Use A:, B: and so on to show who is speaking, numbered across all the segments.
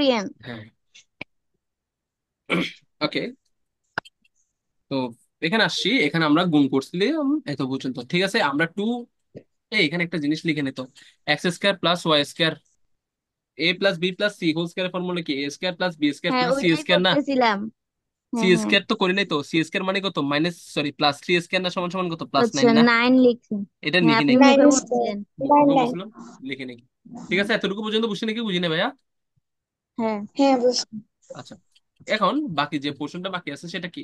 A: pm।
B: হ্যাঁ, ওকে। তো এখানে আসছি, এখানে আমরা গুণ করছিলাম এত পর্যন্ত, ঠিক আছে। আমরা টু, এখানে একটা জিনিস লিখে নিত, x square plus Y square a plus b plus c whole square formula কি, a square plus b square
A: হ্যাঁ,
B: প্লাস সি
A: ওইটাই
B: স্কোয়ার না?
A: করতেছিলাম।
B: সি
A: হ্যাঁ হ্যাঁ।
B: স্কোয়ার তো করি নাই তো, সি স্কোয়ার মানে কত, minus sorry plus three square না, সমান সমান কত, প্লাস
A: হচ্ছে
B: নাইন না?
A: 9 লিখছি।
B: এটা
A: হ্যাঁ,
B: লিখে
A: আপনি
B: নেই,
A: মুখে
C: নাইন স্কোয়ার
A: বলছিলেন।
C: নাইন
B: মুখে
C: নাইন
B: বলছিলাম, লিখে নেই। ঠিক আছে, এতটুকু পর্যন্ত বুঝছি নাকি বুঝি না ভাইয়া?
A: হ্যাঁ
C: হ্যাঁ বুঝছি।
B: আচ্ছা, এখন বাকি যে পোর্শনটা বাকি আছে সেটা কি,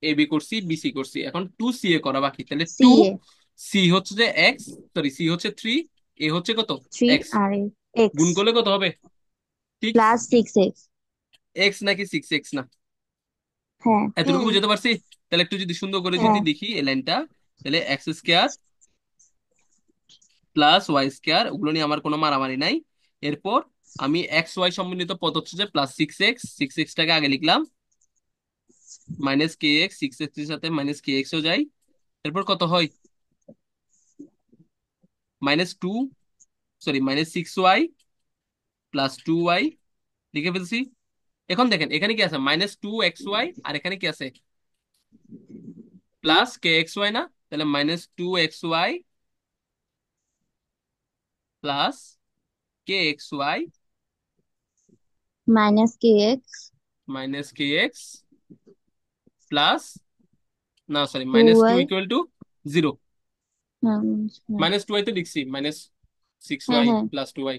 B: এ বি করছি, বি সি করছি, এখন টু সি এ করা বাকি। তাহলে
A: সি
B: টু
A: এ
B: সি হচ্ছে যে এক্স, সরি সি হচ্ছে থ্রি, এ হচ্ছে কত,
A: 3
B: এক্স,
A: আর এক্স
B: গুণ করলে কত হবে, সিক্স।
A: Plus 6x।
B: এক্স নাকি সিক্স এক্স না?
A: হ্যাঁ
B: এতটুকু
C: হ্যাঁ
B: বুঝতে পারছি। তাহলে একটু যদি সুন্দর করে
C: হ্যাঁ
B: যদি দেখি এই লাইনটা, তাহলে x square plus Y square, ওগুলো নিয়ে আমার কোনো মারামারি নাই। এরপর আমি এক্স ওয়াই সম্বন্ধিত পদ হচ্ছে যে প্লাস সিক্স এক্স, সিক্স এক্সটাকে আগে লিখলাম, minus k x, six x এর সাথে মাইনাস কে এক্সও যায়। এরপর কত হয়, minus two, sorry minus six y plus two y, লিখে ফেলছি। এখন দেখেন এখানে কি আছে, মাইনাস টু এক্স ওয়াই, আর এখানে কি আছে, প্লাস কে এক্স ওয়াই না? তাহলে minus two x y plus k x y
A: minus k x
B: minus k x plus, না sorry
A: two
B: minus two
A: y
B: equal to zero.
A: হ্যাঁ হ্যাঁ
B: minus two y তো লিখছি, মাইনাস সিক্স
A: হ্যাঁ
B: y
A: হ্যাঁ।
B: Plus two y,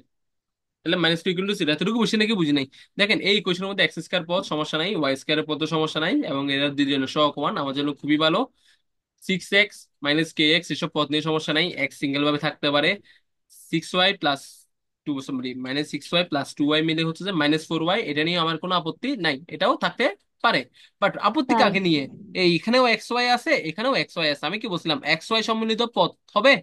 B: তাহলে minus two equal to zero. এতটুকু বুঝি নাকি বুঝি নাই? দেখেন এই ইকুয়েশনের মধ্যে এক্স স্কোয়ার পদ সমস্যা নাই, ওয়াই স্কোয়ারের পদ সমস্যা নাই, এবং এরা দুজনের সহগ ওয়ান, আমার জন্য খুবই ভালো। Six x minus k x এসব পদ নিয়ে সমস্যা নাই, এক্স সিঙ্গেল ভাবে থাকতে পারে। Six y plus two, sorry minus six y plus two y মিলে হচ্ছে যে মাইনাস ফোর ওয়াই, এটা নিয়ে আমার কোনো আপত্তি নাই, এটাও থাকতে পারে। বাট আপত্তি
A: পারে
B: কাকে নিয়ে, এইখানেও এক্স ওয়াই আছে, এখানেও এক্স ওয়াই আছে, আমি কি বলছিলাম এক্স ওয়াই সমন্বিত পদ হবে।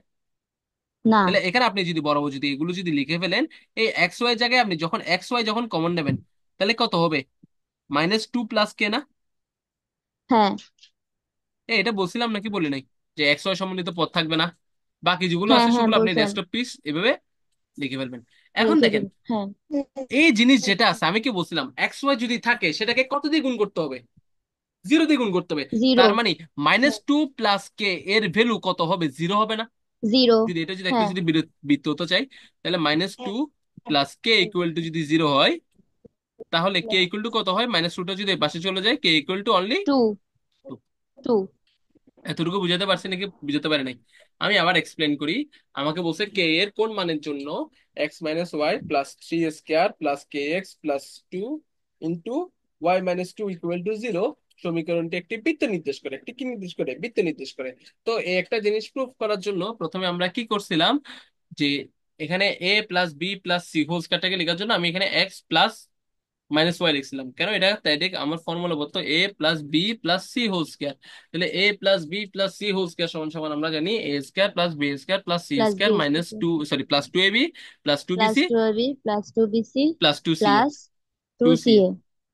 A: না।
B: তাহলে এখানে আপনি যদি বরাবর যদি এগুলো যদি লিখে ফেলেন, এই এক্স ওয়াই জায়গায় আপনি যখন এক্স ওয়াই যখন কমন নেবেন, তাহলে কত হবে, মাইনাস টু প্লাস কে না?
A: হ্যাঁ
B: এটা বলছিলাম নাকি বলি নাই, যে এক্স ওয়াই সমন্বিত পদ থাকবে না? বাকি যেগুলো
A: হ্যাঁ
B: আছে
A: হ্যাঁ
B: সেগুলো আপনি
A: বলছেন।
B: রেস্ট অফ পিস এভাবে লিখে ফেলবেন। এখন
A: লিখে
B: দেখেন,
A: দিন হ্যাঁ।
B: এই জিনিস যেটা আছে আমি কি বলছিলাম, এক্স ওয়াই যদি থাকে সেটাকে কত দিয়ে গুণ করতে হবে, জিরো দিয়ে গুণ করতে হবে।
A: জিরো।
B: তার মানে মাইনাস টু প্লাস কে এর ভ্যালু কত হবে, জিরো হবে না?
A: জিরো।
B: যদি এটা যদি একটু
A: হ্যাঁ
B: যদি বৃত্ত হতে চাই, তাহলে minus two plus k equal to যদি জিরো হয়, তাহলে কে ইকুয়াল টু কত হয়, মাইনাস টুটা যদি এর পাশে চলে যায়, k equal to only
A: two.
B: Two.
A: Two.
B: এতটুকু বুঝাতে পারছি নাকি বুঝাতে পারি নাই? আমি আবার এক্সপ্লেন করি। আমাকে বলছে কে এর কোন মানের জন্য x minus y plus three square plus k x plus two into y minus two equal to zero, সমীকরণটি একটি বৃত্ত নির্দেশ করে, একটি কি নির্দেশ করে, বৃত্ত নির্দেশ করে। তো এই একটা জিনিস প্রুফ করার জন্য প্রথমে আমরা কি করছিলাম, যে এখানে a plus b plus c whole স্কয়ারটাকে লেখার জন্য আমি এখানে এক্স প্লাস মাইনাস ওয়াই লিখছিলাম, কেন এটা তাই দেখ আমার ফর্মুলা বলতো a plus b plus c whole square. তাহলে a plus b plus c whole square সমান সমান আমরা জানি a square plus b square plus c
A: plus
B: square
A: b
B: minus two, sorry plus two a b plus two b
A: plus
B: c
A: two AB plus two b c
B: plus two c a,
A: plus two
B: two c
A: c
B: a.
A: A.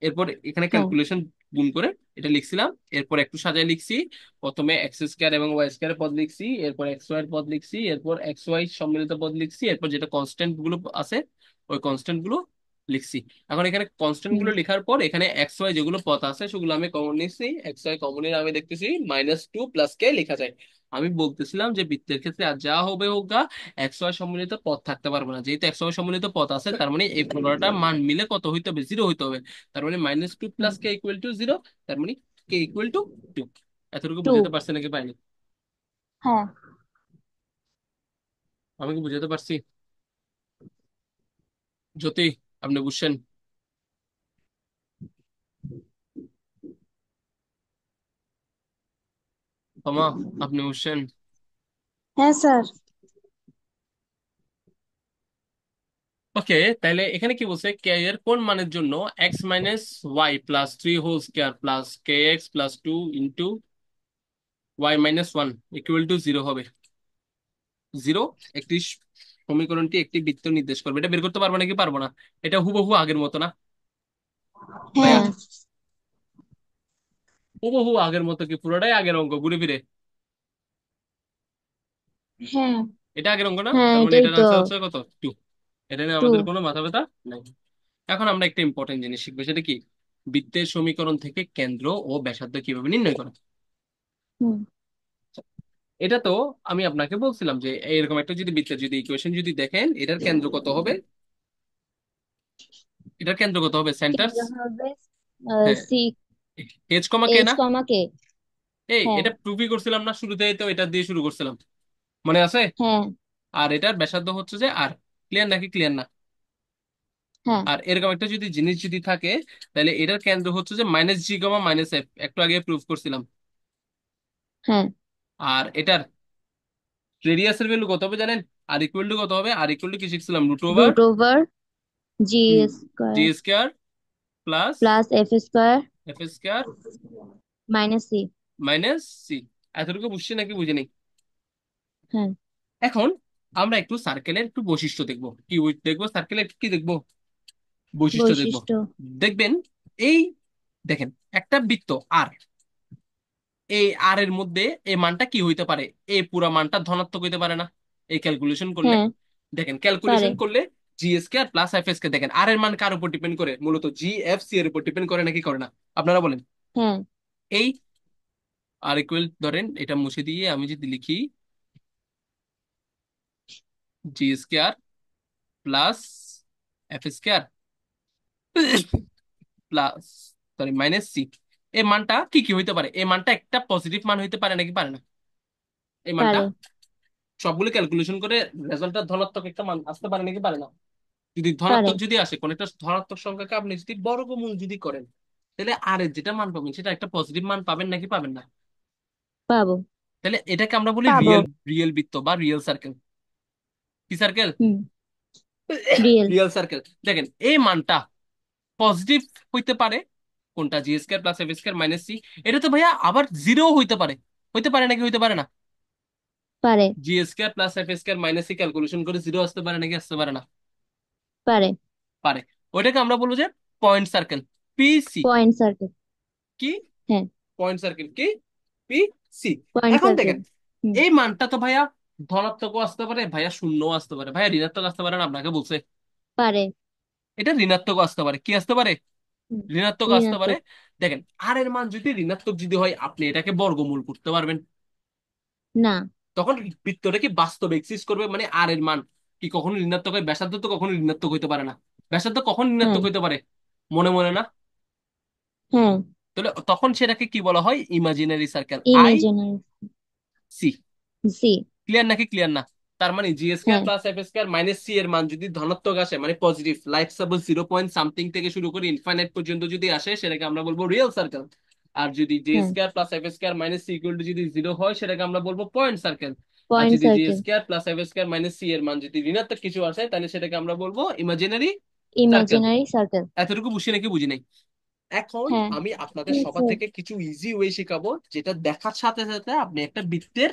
B: এরপর এখানে
A: হ্যাঁ
B: calculation গুণ করে এটা লিখছিলাম। এরপর একটু সাজায় লিখছি, প্রথমে এক্স স্কয়ার এবং ওয়াই স্কয়ার পদ লিখছি, এরপর এক্স ওয়াই এর পদ লিখছি, এরপর এক্স ওয়াই সম্মিলিত পদ লিখছি, এরপর যেটা কনস্ট্যান্ট গুলো আছে ওই কনস্ট্যান্ট গুলো লিখছি। এখন এখানে কনস্ট্যান্ট
A: হুম
B: গুলো লেখার পর এখানে এক্স ওয়াই যেগুলো পদ আছে সেগুলো আমি কমন নিচ্ছি, এক্স ওয়াই কমনের আমি দেখতেছি মাইনাস টু প্লাস কে লেখা যায়। আমি বলতেছিলাম যে বৃত্তের ক্ষেত্রে আর যা হবে হোক গা, এক্স ওয়াই সম্মিলিত পদ থাকতে পারবে না, যেহেতু এক্স ওয়াই সম্মিলিত পদ আছে তার মানে এই পুরোটা মান মিলে কত হইতে হবে, জিরো হইতে হবে। তার মানে minus two
A: hmm.
B: Plus k equal to zero, তার মানে কে ইকুয়াল টু টু। এতটুকু
A: টু।
B: বুঝাতে পারছে নাকি পাইনি?
A: হ্যাঁ
B: আমি কি বুঝাতে পারছি জ্যোতি? আপনি বুঝছেন? ক্ষমা, আপনি বুঝছেন?
C: হ্যাঁ স্যার।
B: ওকে, তাহলে এখানে কি বলছে, কে এর কোন মানের জন্য x minus y plus three whole square plus k x plus two into y minus one equal to zero হবে। জিরো একটি সমীকরণটি একটি বৃত্ত নির্দেশ করবে, এটা বের করতে পারবো নাকি পারবো না? এটা হুবহু আগের মতো না ভাইয়া?
C: হ্যাঁ
B: হুবহু আগের মতো, কি পুরোটাই আগের অঙ্ক ঘুরে ফিরে?
C: হ্যাঁ
B: এটা আগের অঙ্ক না?
A: হ্যাঁ
B: তার মানে
A: এটাই
B: এটার
A: তো।
B: আনসার হচ্ছে কত, টু। এটা নিয়ে
A: টু।
B: আমাদের কোনো মাথা ব্যথা নাই। এখন আমরা একটা ইম্পর্টেন্ট জিনিস শিখবো, সেটা কি? বৃত্তের সমীকরণ থেকে কেন্দ্র ও ব্যাসার্ধ কিভাবে নির্ণয় করা।
A: হুম।
B: এটা তো আমি আপনাকে বলছিলাম যে এরকম একটা যদি বৃত্তের যদি ইকুয়েশন যদি দেখেন, এটার কেন্দ্র কত হবে? এটার কেন্দ্র কত হবে? সেন্টার।
A: কেন্দ্র হবে
B: হ্যাঁ,
A: সি।
B: এইচ কমা কে
A: এইচ
B: না?
A: কমা কে।
B: এই
A: হ্যাঁ।
B: এটা প্রুফই করছিলাম না শুরুতেই, তো এটা দিয়ে শুরু করছিলাম, মনে আছে?
A: হ্যাঁ।
B: আর এটার ব্যাসার্ধ হচ্ছে যে আর। ক্লিয়ার নাকি ক্লিয়ার না?
A: হ্যাঁ।
B: আর এরকম একটা যদি জিনিস যদি থাকে, তাহলে এটার কেন্দ্র হচ্ছে যে minus G comma minus F, একটু আগে প্রুফ করছিলাম।
A: হ্যাঁ।
B: আর এটার রেডিয়াসের ভ্যালু কত হবে জানেন? আর ইকুয়াল টু কত হবে? আর ইকুয়াল টু কি শিখছিলাম? Root over
A: root over g
B: g
A: square
B: square plus
A: plus F square
B: f square
A: minus c.
B: Minus c. এতটুকু বুঝছি নাকি বুঝি নাই?
A: হ্যাঁ।
B: এখন আমরা একটু সার্কেলের একটু বৈশিষ্ট্য দেখবো। কি দেখবো? সার্কেলের কি দেখবো? বৈশিষ্ট্য দেখবো।
A: বৈশিষ্ট্য।
B: দেখবেন, এই দেখেন, একটা বৃত্ত আর, এই আর এর মধ্যে এই মানটা কি হইতে পারে? এই পুরা মানটা ধনাত্মক হইতে পারে না? এই ক্যালকুলেশন করলে
A: হ্যাঁ।
B: দেখেন,
A: পারে।
B: ক্যালকুলেশন করলে জি স্কয়ার প্লাস এফ স্কয়ার, দেখেন আর এর মান কার উপর ডিপেন্ড করে? মূলত জি এফ সি এর উপর ডিপেন্ড করে নাকি করে না? আপনারা বলেন।
A: হ্যাঁ।
B: এই আর ইকুয়াল, ধরেন এটা মুছে দিয়ে আমি যদি লিখি g square plus f square plus, sorry, minus c, এই মানটা কি কি হইতে পারে? এই মানটা একটা পজিটিভ মান হইতে পারে নাকি পারে না? এই মানটা
A: পারে।
B: সবগুলো ক্যালকুলেশন করে রেজাল্টটা ধনাত্মক একটা মান আসতে পারে নাকি পারে না? যদি
A: পারে।
B: ধনাত্মক যদি আসে, কোন একটা ধনাত্মক সংখ্যাকে আপনি যদি বর্গমূল যদি করেন, তাহলে আর এর যেটা মান পাবেন সেটা একটা পজিটিভ মান পাবেন নাকি পাবেন না?
A: পাবো।
B: তাহলে এটাকে আমরা বলি
A: পাবো।
B: রিয়েল, রিয়েল বৃত্ত বা রিয়েল সার্কেল। কি সার্কেল?
A: হুম। রিয়েল।
B: Real circle. দেখেন এই মানটা পজিটিভ হইতে পারে, কোনটা? G square plus f square minus c. এটা তো ভাইয়া আবার জিরো হইতে পারে। হইতে পারে নাকি হইতে পারে না?
A: পারে।
B: G square plus f square minus c calculation করে জিরো আসতে পারে নাকি আসতে পারে না?
A: পারে।
B: পারে। ওইটাকে আমরা বলবো যে point circle, PC.
A: Point circle.
B: কি?
A: হ্যাঁ।
B: পয়েন্ট সার্কেল কি? P C.
A: পয়েন্ট
B: এখন
A: সার্কেল।
B: দেখেন,
A: হুম।
B: এই মানটা তো ভাইয়া ধনাত্মকও আসতে পারে ভাইয়া, শূন্যও আসতে পারে ভাইয়া, ঋণাত্মক আসতে পারে না? আপনাকে বলছে
A: পারে।
B: এটা ঋণাত্মক আসতে পারে। কি আসতে পারে?
A: হুম।
B: ঋণাত্মক আসতে পারে।
A: ঋণাত্মক।
B: দেখেন, আর এর মান যদি ঋণাত্মক যদি হয়, আপনি এটাকে বর্গমূল করতে পারবেন।
A: না।
B: তখন বৃত্তটা কি বাস্তবে এক্সিস্ট করবে? মানে আর এর মান কি কখনো ঋণাত্মক হয়? ব্যাসার্ধ তো কখনো ঋণাত্মক হইতে পারে না। ব্যাসার্ধ কখন
A: হ্যাঁ।
B: ঋণাত্মক হইতে পারে? মনে মনে না?
A: হ্যাঁ।
B: তাহলে তখন সেটাকে কি বলা হয়? Imaginary circle, I
A: imaginary.
B: C.
A: C.
B: Clear নাকি ক্লিয়ার না? তার মানে জি স্কয়ার
A: হ্যাঁ।
B: Plus f square minus c এর মান যদি ধনাত্মক আসে, মানে positive, like suppose 0 point something থেকে শুরু করে ইনফাইনাইট পর্যন্ত যদি আসে, সেটাকে আমরা বলবো রিয়েল সার্কেল। আর যদি জি
A: হ্যাঁ।
B: Square plus f square minus c equal to যদি জিরো হয়, সেটাকে আমরা বলবো পয়েন্ট সার্কেল। আর
A: পয়েন্ট
B: যদি g
A: circle.
B: Square plus f square minus c এর মান যদি ঋণাত্মক কিছু আসে, তাহলে সেটাকে আমরা বলবো ইমাজিনারি সার্কেল।
A: Imaginary circle.
B: এতটুকু বুঝি নাকি বুঝি নাই? এখন
A: হ্যাঁ।
B: আমি আপনাদের
A: হ্যাঁ,
B: সবার
A: স্যার।
B: থেকে কিছু ইজি ওয়ে শেখাবো, যেটা দেখার সাথে সাথে আপনি একটা বৃত্তের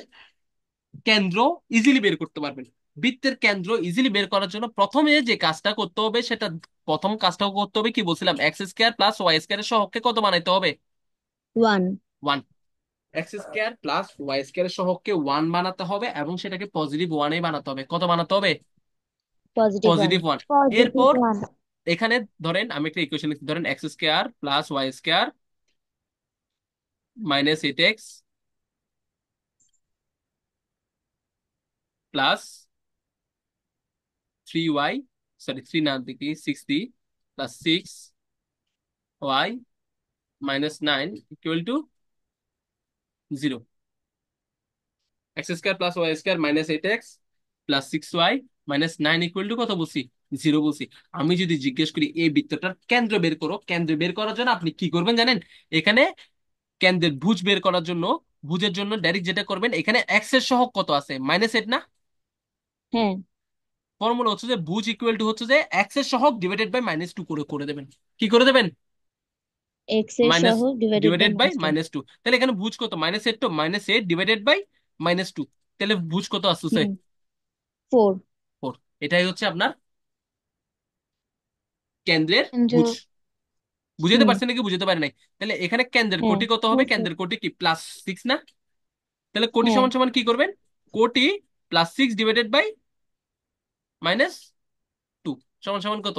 B: কেন্দ্র ইজিলি বের করতে পারবেন। বৃত্তের কেন্দ্র ইজিলি বের করার জন্য প্রথমে যে কাজটা করতে হবে, সেটা প্রথম কাজটা করতে হবে কি বলছিলাম? এক্স স্কয়ার প্লাস ওয়াই স্কয়ারের সহগকে কত বানাইতে হবে?
A: One.
B: One. X square plus y স্কয়ারের সহগকে ওয়ান বানাতে হবে, এবং সেটাকে পজিটিভ ওয়ানে বানাতে হবে। কত বানাতে হবে?
A: Positive one.
B: Positive one.
A: Positive
B: এরপর
A: ওয়ান।
B: এখানে ধরেন আমি একটা ইকুয়েশন লিখছি, ধরেন x square plus y square minus eight x plus three y, sorry three না, দেখি six d plus six y minus nine equal to zero. X square plus Y square minus eight x plus six y minus nine equal to কত বলছি? Zero বলছি। আমি যদি জিজ্ঞেস করি এই বৃত্তটার কেন্দ্র বের করো, কেন্দ্র বের করার জন্য আপনি কি করবেন জানেন? এখানে কেন্দ্রের ভুজ বের করার জন্য, ভুজের জন্য ডাইরেক্ট যেটা করবেন, এখানে এক্স এর সহগ কত আছে? মাইনাস এইট না?
A: হ্যাঁ।
B: ফর্মুলা হচ্ছে যে ভুজ ইকুয়াল টু হচ্ছে যে এক্স এর সহগ ডিভাইডেড বাই মাইনাস টু করে করে দেবেন। কি করে দেবেন?
A: এক্স এর
B: মাইনাস
A: সহ divided by
B: divided by
A: minus two.
B: Minus two. তাহলে এখানে ভুজ কত? মাইনাস এইট, তো minus eight divided by minus two. তাহলে ভুজ কত আসছে?
A: হুম। ফোর।
B: ফোর। এটাই হচ্ছে আপনার কেন্দ্রের
A: কিন্তু।
B: ভুজ। বুঝাতে
A: হুম।
B: পারছেন নাকি বুঝাতে পারে নাই? তাহলে এখানে কেন্দ্রের
A: হ্যাঁ,
B: কোটি কত হবে?
A: বুঝতে।
B: কেন্দ্রের কোটি কি প্লাস সিক্স না? তাহলে কোটি
A: হ্যাঁ।
B: সমান সমান কি করবেন? কোটি plus six divided by minus two সমান সমান কত?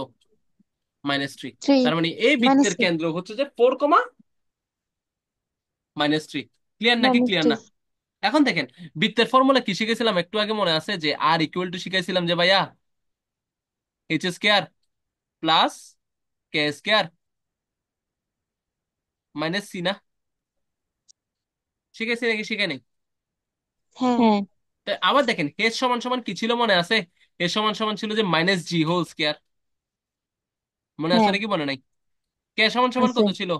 B: -3।
C: 3
B: তার মানে এই
C: minus
B: বৃত্তের
C: 3
B: কেন্দ্র হচ্ছে যে 4, -3। ক্লিয়ার নাকি
C: minus
B: ক্লিয়ার
C: 3
B: না? এখন দেখেন, বৃত্তের ফর্মুলা কি শিখেছিলাম একটু আগে, মনে আছে যে আর ইকুয়াল টু শিখাইছিলাম যে ভাইয়া h² প্লাস k² -c না? শিখাইছি নাকি শিখাই নাই?
C: হ্যাঁ
A: হ্যাঁ
B: তা আবার দেখেন h সমান সমান কি ছিল মনে আছে? h সমান সমান ছিল যে -g²। মনে আছে
A: হ্যাঁ
B: নাকি মনে নাই? k সমান সমান
A: আছে
B: কত ছিল?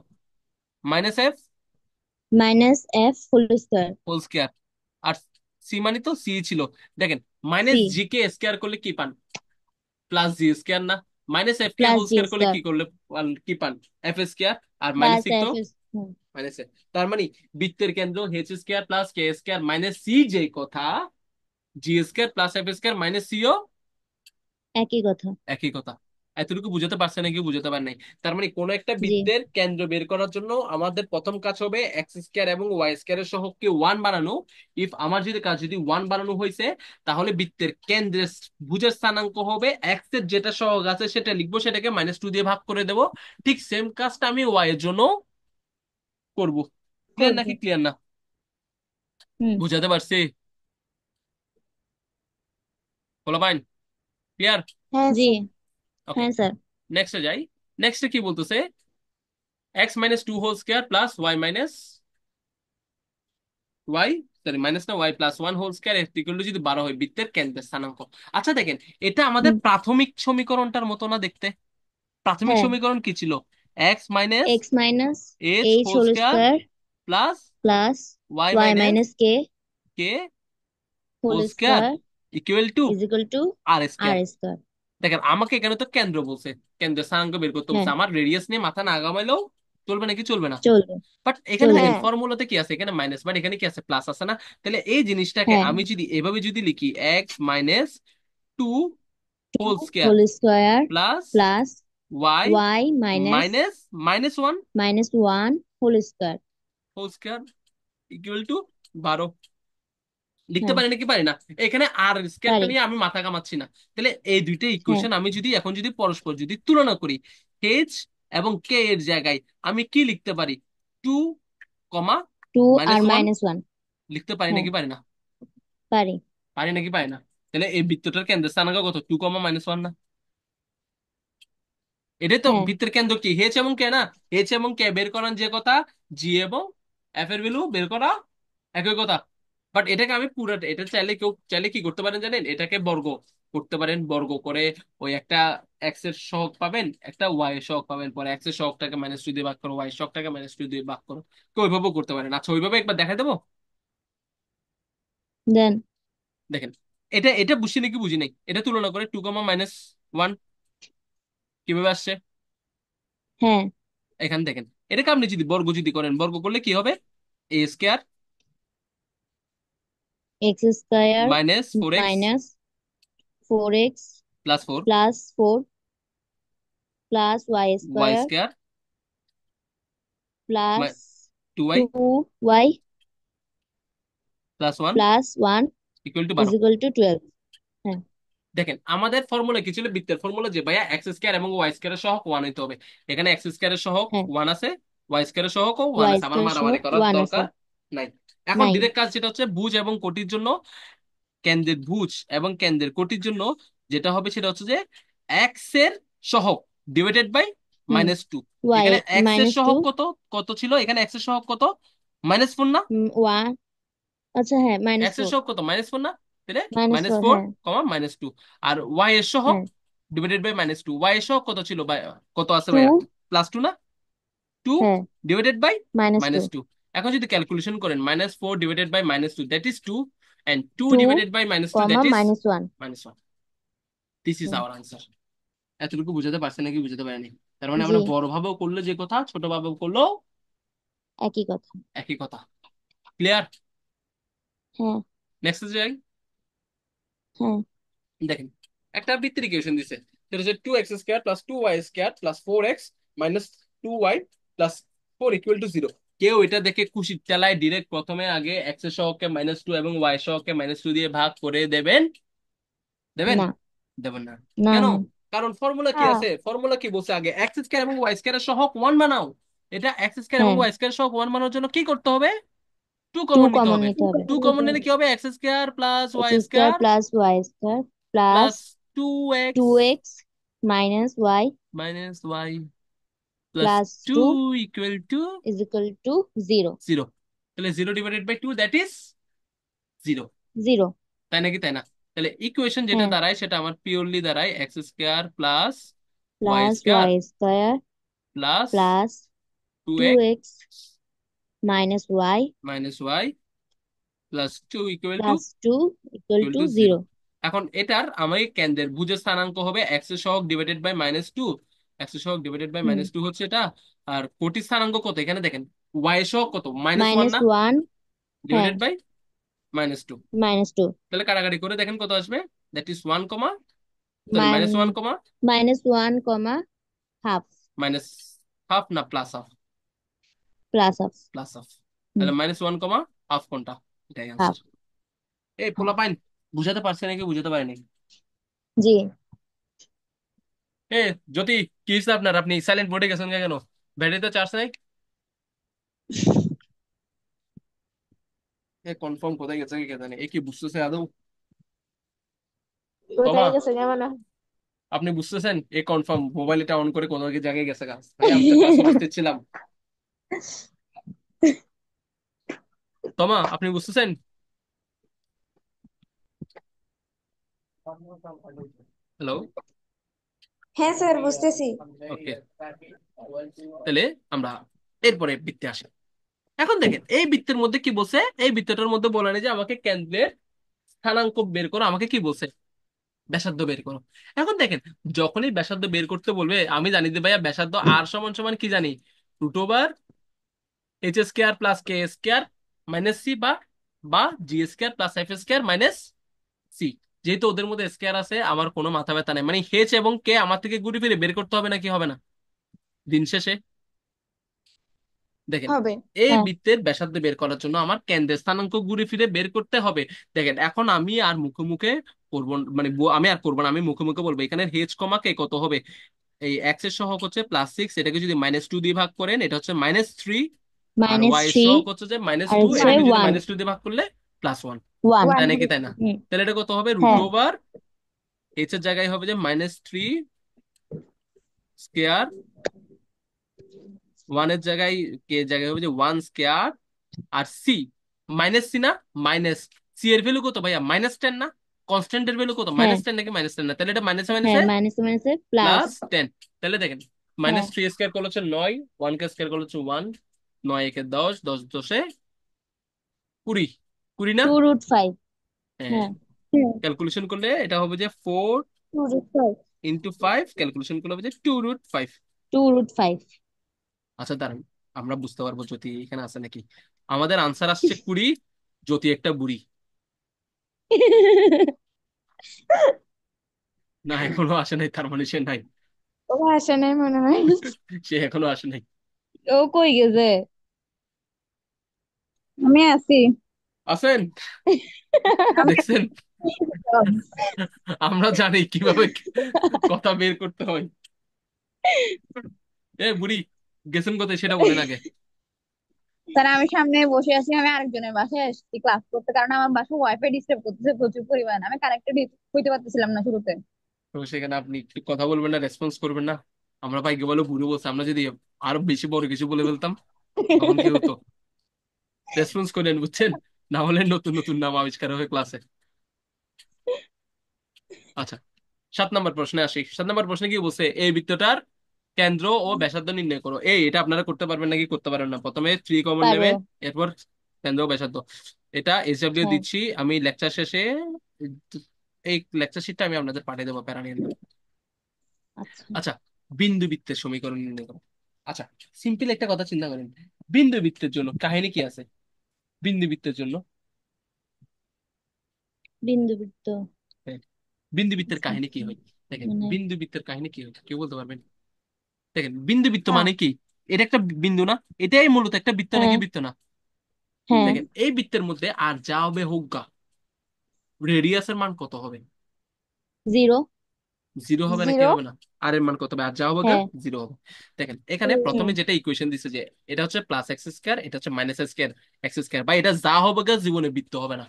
B: -f
A: -f²
B: whole square. আর সি মানে তো সি ছিল। দেখেন,
A: c
B: -g² করলে কি পান? +g²। না, -f
A: প্লাস
B: হোল
A: জি
B: স্কয়ার করলে
A: স্কোয়ার
B: কি করলে কি পান? f²। আর
A: প্লাস
B: -c তো
A: এফ
B: মাইনাস। তার মানে বৃত্তের কেন্দ্র h² প্লাস k² - c, যে কথা g² প্লাস f² -c ও
A: একই কথা।
B: একই কথা। এতটুকু বুঝাতে পারছে নাকি বুঝাতে পার নাই? তার মানে কোন একটা
A: জি
B: বৃত্তের কেন্দ্র বের করার জন্য আমাদের প্রথম কাজ হবে x² এবং y² এর সহগকে 1 বানানো। ইফ আমার যদি কাজ যদি 1 বানানো হয়েছে, তাহলে বৃত্তের কেন্দ্রের ভুজের স্থানাঙ্ক হবে x এর যেটা সহগ আছে সেটা লিখবো, সেটাকে -2 দিয়ে ভাগ করে দেবো। ঠিক সেম কাজটা আমি y এর জন্য করব। ক্লিয়ার
A: করব।
B: নাকি ক্লিয়ার না?
A: হুম।
B: বুঝাতে পারছি? বলো ভাই, ক্লিয়ার?
C: হ্যাঁ
A: জি
C: স্যার
B: ওকে,
A: হ্যাঁ স্যার।
B: নেক্সটে যাই। নেক্সটে কি বলতেছে? x - 2 whole square plus y, sorry minus না, y+1 whole square equal to যদি 12 হয় বৃত্তের কেন্দ্রের স্থানাঙ্ক। আচ্ছা দেখেন, এটা আমাদের
A: হুম।
B: প্রাথমিক সমীকরণটার মতো না দেখতে? প্রাথমিক
A: হ্যাঁ
B: সমীকরণ কি ছিল? x minus
A: x minus
B: h
A: h
B: whole
A: whole
B: square
A: square
B: plus
A: plus
B: y
A: y
B: minus
A: minus k
B: k
A: whole
B: whole square
A: square
B: equal to
A: is equal to
B: r
A: r
B: square.
A: Square.
B: দেখেন, আমাকে এখানে তো কেন্দ্র বলছে, কেন্দ্রের স্থানাঙ্ক বের করতে
A: হ্যাঁ
B: বলছে। আমার রেডিয়াস নিয়ে মাথা না আগামাইলেও চলবে নাকি চলবে না?
A: চলবে
B: বাট এখানে
A: চলবে।
B: দেখেন
C: হ্যাঁ
B: ফর্মুলাতে কি আছে, এখানে মাইনাস, বাট এখানে কি আছে? প্লাস আছে না? তাহলে এই জিনিসটাকে
A: হ্যাঁ
B: আমি যদি এভাবে যদি লিখি x - 2 whole square
A: whole square
B: plus
A: plus
B: y
A: y minus
B: minus -1
A: -1 whole square.
B: Whole square equal to 12 লিখতে
A: হ্যাঁ
B: পারি নাকি পারি না? এখানে আর স্কয়ারটা
A: পারি।
B: নিয়ে আমি মাথা কামাচ্ছি না। তাহলে এই দুইটা
A: হ্যাঁ
B: ইকুয়েশন আমি যদি এখন যদি পরস্পর যদি তুলনা করি, এইচ এবং কে এর জায়গায় আমি কি লিখতে পারি? 2,
A: আর
B: -1
A: -1।
B: লিখতে পারি
A: হ্যাঁ
B: নাকি পারি না?
A: পারি।
B: পারি নাকি পারি না? তাহলে এই বৃত্তটার কেন্দ্রের স্থানাঙ্ক কত? 2, -1 না? এটাই তো
A: হ্যাঁ
B: বৃত্তের কেন্দ্র। কি এইচ এবং কে না? এইচ এবং কে বের করার যে কথা, জি এবং এফ এর ভ্যালু বের করা একই কথা। বাট এটাকে আমি পুরোটা, এটা চাইলে কেউ চাইলে কি করতে পারেন জানেন? এটাকে বর্গ করতে পারেন। বর্গ করে ওই একটা এক্স এর সহগ পাবেন, একটা ওয়াই এর সহগ পাবেন, পরে এক্স এর সহগটাকে -2 দিয়ে ভাগ করো, ওয়াই এর সহগটাকে -2 দিয়ে ভাগ করো। কেউ ওইভাবেও করতে পারেন। আচ্ছা, ওইভাবে একবার দেখাই দেবো।
A: দেন।
B: দেখেন, এটা এটা বুঝছি নাকি বুঝি নাই, এটা তুলনা করে 2, -1 কিভাবে আসছে।
A: হ্যাঁ
B: এখানে দেখেন, এটাকে আপনি যদি বর্গ যদি করেন, বর্গ করলে কি হবে? a²
A: x²
B: -4x
A: -4x
B: +4
A: +4 plus y
B: y
A: square
B: square
A: plus
B: 2y
A: 2y
B: +1
A: +1
B: equal to
A: is
B: 12।
A: Equal to 12। হ্যাঁ
B: দেখেন, আমাদের ফর্মুলা কি ছিল? বৃত্তের ফর্মুলা যে ভাইয়া x² এবং y² এর সহগ 1 হইতে হবে। এখানে x² এর সহগ
A: হ্যাঁ
B: 1 আছে, y² এর সহগ 1
A: ওয়াই
B: আছে। আমার
A: স্কোয়ার সহ
B: মারামারি করার
A: 1 আছে।
B: দরকার নাই। এখন
A: নাই।
B: ডিরেক্ট কাজ যেটা হচ্ছে ভুজ এবং কোটির জন্য, কেন্দ্রের ভুজ এবং কেন্দ্রের কোটির জন্য যেটা হবে সেটা হচ্ছে যে এক্স এর সহগ ডিভাইডেড বাই
A: হুম।
B: -2।
A: ওয়াই
B: এখানে এক্স এর
A: -2।
B: সহগ কত কত ছিল? এখানে এক্স এর সহগ কত? -4 না?
A: 1। আচ্ছা হ্যাঁ
B: এক্স এর
A: -4।
B: সহগ কত? -4 না? তাহলে
A: -4
B: -4,
A: হ্যাঁ।
B: -2। আর ওয়াই এর সহগ
A: হ্যাঁ
B: ডিভাইডেড বাই -2। ওয়াই এর সহগ কত ছিল কত আছে
A: 2।
B: ভাইয়া? +2 না? 2
A: হ্যাঁ
B: ডিভাইডেড বাই
A: -2।
B: -2। এখন যদি ক্যালকুলেশন করেন, -4 divided by -2 that is 2, and 2
A: 2
B: divided by -2 that is
A: -1।
B: -1। This is
A: hmm.
B: Our answer. এতটুকু বুঝাতে পারছে নাকি বুঝাতে পারেনি? তার মানে
A: জি
B: আমরা বড় ভাবেও করলে যে কথা, ছোট ভাবেও করলেও
A: একই কথা।
B: একই কথা। ক্লিয়ার?
A: হ্যাঁ
B: নেক্সট যাই।
A: হ্যাঁ
B: দেখেন, একটা বৃত্তের ইকুয়েশন দিছে, সেটা হচ্ছে 2x² + 2y² + 4x - 2y + 4 = 0। কেউ এটা দেখে খুশি চালায় ডিরেক্ট প্রথমে আগে এক্স এর সহগকে -2 এবং ওয়াই এর সহগকে -2 দিয়ে ভাগ করে দেবেন? দেবেন?
A: না
B: দেবেন না?
A: না
B: কেন?
A: না
B: কারণ ফর্মুলা কি
C: হ্যাঁ,
B: আছে, ফর্মুলা কি বলছে আগে এক্স স্কয়ার এবং ওয়াই স্কয়ার সহগ ওয়ান বানাও। এটা এক্স স্কয়ার এবং
A: হ্যাঁ,
B: ওয়াই স্কয়ার সহগ ওয়ান বানানোর জন্য কি করতে হবে? টু
A: টু
B: কমন নিতে
A: কমন
B: হবে।
A: নিতে হবে।
B: টু কমন নিলে কি হবে? X square plus
A: x
B: y
A: square
B: square
A: plus Y square plus
B: plus two
A: two
B: x
A: x minus y
B: minus y plus
A: plus
B: two
A: two
B: equal to
A: is equal to zero.
B: Zero. তাহলে zero divided by two that is zero.
A: Zero.
B: তাই নাকি, তাই না? তাহলে equation যেটা
A: হ্যাঁ,
B: দাঁড়ায় সেটা আমার পিওরলি দাঁড়ায় x square plus y
A: plus
B: square
A: y square
B: plus
A: plus
B: two
A: two
B: x
A: x minus y
B: minus y plus two equal to
A: plus two equal
B: equal
A: to
B: to zero.
A: Zero.
B: এখন এটার আমি কেন্দ্রের ভুজের স্থানাঙ্ক হবে x এর সহগ divided by minus two. X এর সহগ divided by
A: hmm,
B: minus two হচ্ছে এটা। আর কোটির স্থানাঙ্ক কত এখানে দেখেন, ওয়াই এর সহগ কত, মাইনাস ওয়ান
A: মাইনাস
B: না,
A: ওয়ান। হ্যাঁ,
B: divided by minus two.
A: Minus two.
B: তাহলে কাটাকাটি করে দেখেন কত আসবে, that is one comma, sorry minus one comma
A: minus one comma half
B: minus half না plus half,
A: plus half.
B: Plus half.
A: হুম,
B: তাহলে মাইনাস ওয়ান কমা হাফ কোনটা, এটাই
A: হাফ।
B: আনসার। এই পোলা পাইন বুঝাতে পারছে নাকি বুঝাতে পারেনি?
A: জি।
B: এ জ্যোতি, কি হয়েছে আপনার, আপনি সাইলেন্ট মোডে গেছেন কেন? ব্যাটারিতে চার্জ নাই? এ কনফার্ম কোথায় গেছে কি কে জানে, এ কি বুঝতেছে আদৌ? তোমা,
C: কোথায় গেছে কেমন?
B: আপনি বুঝতেছেন? এ কনফার্ম মোবাইল এটা অন করে কোনো এক জায়গায় গেছে গাছ, ভাই আমি তো ক্লাসে উপস্থিত ছিলাম। তোমা আপনি বুঝতেছেন? হ্যালো।
C: হ্যাঁ স্যার, বুঝতেছি।
B: ওকে, তাহলে আমরা এরপরে বৃত্তে আসি। এখন দেখেন এই বৃত্তের মধ্যে কি বলছে, এই বৃত্তটার মধ্যে বলা নেই যে আমাকে কেন্দ্রের স্থানাঙ্ক বের করো, আমাকে কি বলছে, ব্যাসার্ধ বের করো। এখন দেখেন, যখনই ব্যাসার্ধ বের করতে বলবে আমি জানি যে ভাইয়া ব্যাসার্ধ আর সমান সমান কি জানি, root over H square plus K square minus C, বা বা G square plus F square minus C. যেহেতু ওদের মধ্যে স্কোয়ার আছে আমার কোনো মাথা ব্যথা নেই, মানে এইচ এবং কে আমার থেকে ঘুরে ফিরে বের করতে হবে নাকি হবে না দিন শেষে? দেখেন,
C: হবে।
B: এই
A: হ্যাঁ,
B: বৃত্তের ব্যাসার্ধ বের করার জন্য আমার কেন্দ্রের স্থানাঙ্ক ঘুরে ফিরে বের করতে হবে। দেখেন এখন আমি আর মুখে মুখে করবো মানে আমি আর করবো না, আমি মুখে মুখে বলবো এখানে এইচ কমা কে কত হবে। এই এক্স এর সহগ হচ্ছে প্লাস সিক্স, এটাকে যদি মাইনাস টু দিয়ে ভাগ করেন এটা হচ্ছে মাইনাস থ্রি। আর
A: মাইনাস
B: ওয়াই এর
A: থ্রি
B: সহগ হচ্ছে যে মাইনাস
A: আর
B: টু,
A: হচ্ছে
B: এটাকে যদি
A: ওয়ান।
B: মাইনাস টু দিয়ে ভাগ করলে প্লাস ওয়ান।
A: ওয়ান।
C: ওয়ান
B: তাই নাকি,
C: হবে।
B: তাই না?
A: হুম।
B: তাহলে এটা কত হবে, রুট
A: হ্যাঁ,
B: ওভার এইচ এর জায়গায় হবে যে মাইনাস থ্রি স্কেয়ার, ওয়ান এর জায়গায় কে এর জায়গায় হবে যে ওয়ান স্কেয়ার, আর সি মাইনাস সি না, মাইনাস সি এর ভ্যালু কত ভাইয়া, মাইনাস টেন না? কনস্ট্যান্টের ভ্যালু কত,
A: হ্যাঁ,
B: মাইনাস টেন নাকি মাইনাস টেন না? তাহলে এটা মাইনাসে
A: হ্যাঁ,
B: মাইনাসে
A: মাইনাসে মাইনাসে প্লাস।
B: Plus ten. তাহলে দেখেন
A: হ্যাঁ,
B: মাইনাস থ্রি স্কোয়ার করলে হচ্ছে নয়, ওয়ান কে স্কোয়ার করলে হচ্ছে ওয়ান, নয় একে দশ, দশ দশে কুড়ি, কুড়ি না?
A: Two root five.
B: হ্যাঁ,
A: হ্যাঁ,
C: হুম,
B: ক্যালকুলেশন করলে এটা হবে যে ফোর
C: 2 × 5।
B: ইন্টু ফাইভ, ক্যালকুলেশন করলে হবে যে two root five.
A: Two root five.
B: আচ্ছা দাঁড়ান, আমরা বুঝতে পারবো জ্যোতি এখানে আছে নাকি। আমাদের আনসার আসছে কুড়ি, জ্যোতি একটা বুড়ি। না এখনো আসে নাই, তার মানে সে নাই,
C: ও আসে নাই মনে হয়।
B: সে এখনো আসে নাই।
A: ও কই গেছে?
C: আমি আছি।
B: আছেন?
C: আমি
B: দেখছেন, আমরা জানি কিভাবে কথা বের করতে হয়। এ বুড়ি, গেছেন কোথায় সেটা বলেন আগে।
C: স্যার, আমি সামনে বসে আছি, আমি আরেকজনের বাসায় আসছি ক্লাস করতে, কারণ আমার বাসায় ওয়াইফাই ডিস্টার্ব করতেছে প্রচুর পরিমাণ, আমি কানেক্টেড হইতে পারতেছিলাম না শুরুতে।
B: তো সেখানে আপনি একটু কথা বলবেন না, রেসপন্স করবেন না? আমরা ভাইকে বলে বুড়ো বলছে, আমরা যদি আরো বেশি বড় কিছু বলে ফেলতাম তখন কি হতো? রেসপন্স করেন বুঝছেন, না হলে নতুন নতুন নাম আবিষ্কার হবে ক্লাসে। আচ্ছা, সাত নম্বর প্রশ্নে আসি। সাত নম্বর প্রশ্নে কি বলছে, এই বৃত্তটার কেন্দ্র ও ব্যাসার্ধ নির্ণয় করো। এটা আপনারা করতে পারবেন নাকি করতে পারবেন না? প্রথমে থ্রি কমন
A: পারবো।
B: নেবেন, এরপর কেন্দ্র ও ব্যাসার্ধ। এটা এসডব্লিউ
A: হ্যাঁ,
B: দিচ্ছি আমি লেকচার শেষে, এই লেকচার শিটটা আমি আপনাদের পাঠিয়ে দেবো, প্যারা নিয়েন না।
A: আচ্ছা।
B: আচ্ছা, বিন্দু বৃত্তের সমীকরণ নির্ণয় করো। আচ্ছা, সিম্পল একটা কথা চিন্তা করেন, বিন্দু বৃত্তের জন্য কাহিনী কি আছে? বিন্দু বৃত্তের জন্য,
A: বিন্দুবৃত্ত।
B: হ্যাঁ, বিন্দু বৃত্তের
A: আচ্ছা,
B: কাহিনী কি
A: আচ্ছা।
B: হয়? দেখেন
A: মানে
B: বিন্দু বৃত্তের কাহিনী কি হয় কেউ বলতে পারবেন? দেখেন বিন্দু বৃত্ত
A: হ্যাঁ,
B: মানে কি, এটা একটা বিন্দু না, এটাই মূলত একটা বৃত্ত নাকি
A: হ্যাঁ,
B: বৃত্ত না?
A: হ্যাঁ,
B: দেখেন এই বৃত্তের মধ্যে আর যা হবে হোক গা, রেডিয়াসের মান কত হবে?
A: জিরো।
B: জিরো হবে না, কি
C: জিরো।
B: হবে না? আর এর মান কত হবে? আর যা হবে গা
A: হ্যাঁ।
B: জিরো হবে। দেখেন এখানে প্রথমে
A: হুম
B: যেটা ইকুয়েশন দিছে যে এটা হচ্ছে প্লাস এক্স স্কয়ার, এটা হচ্ছে মাইনাস স্কয়ার এক্স স্কয়ার, বা এটা যা হবে গা জীবনে বৃত্ত হবে না,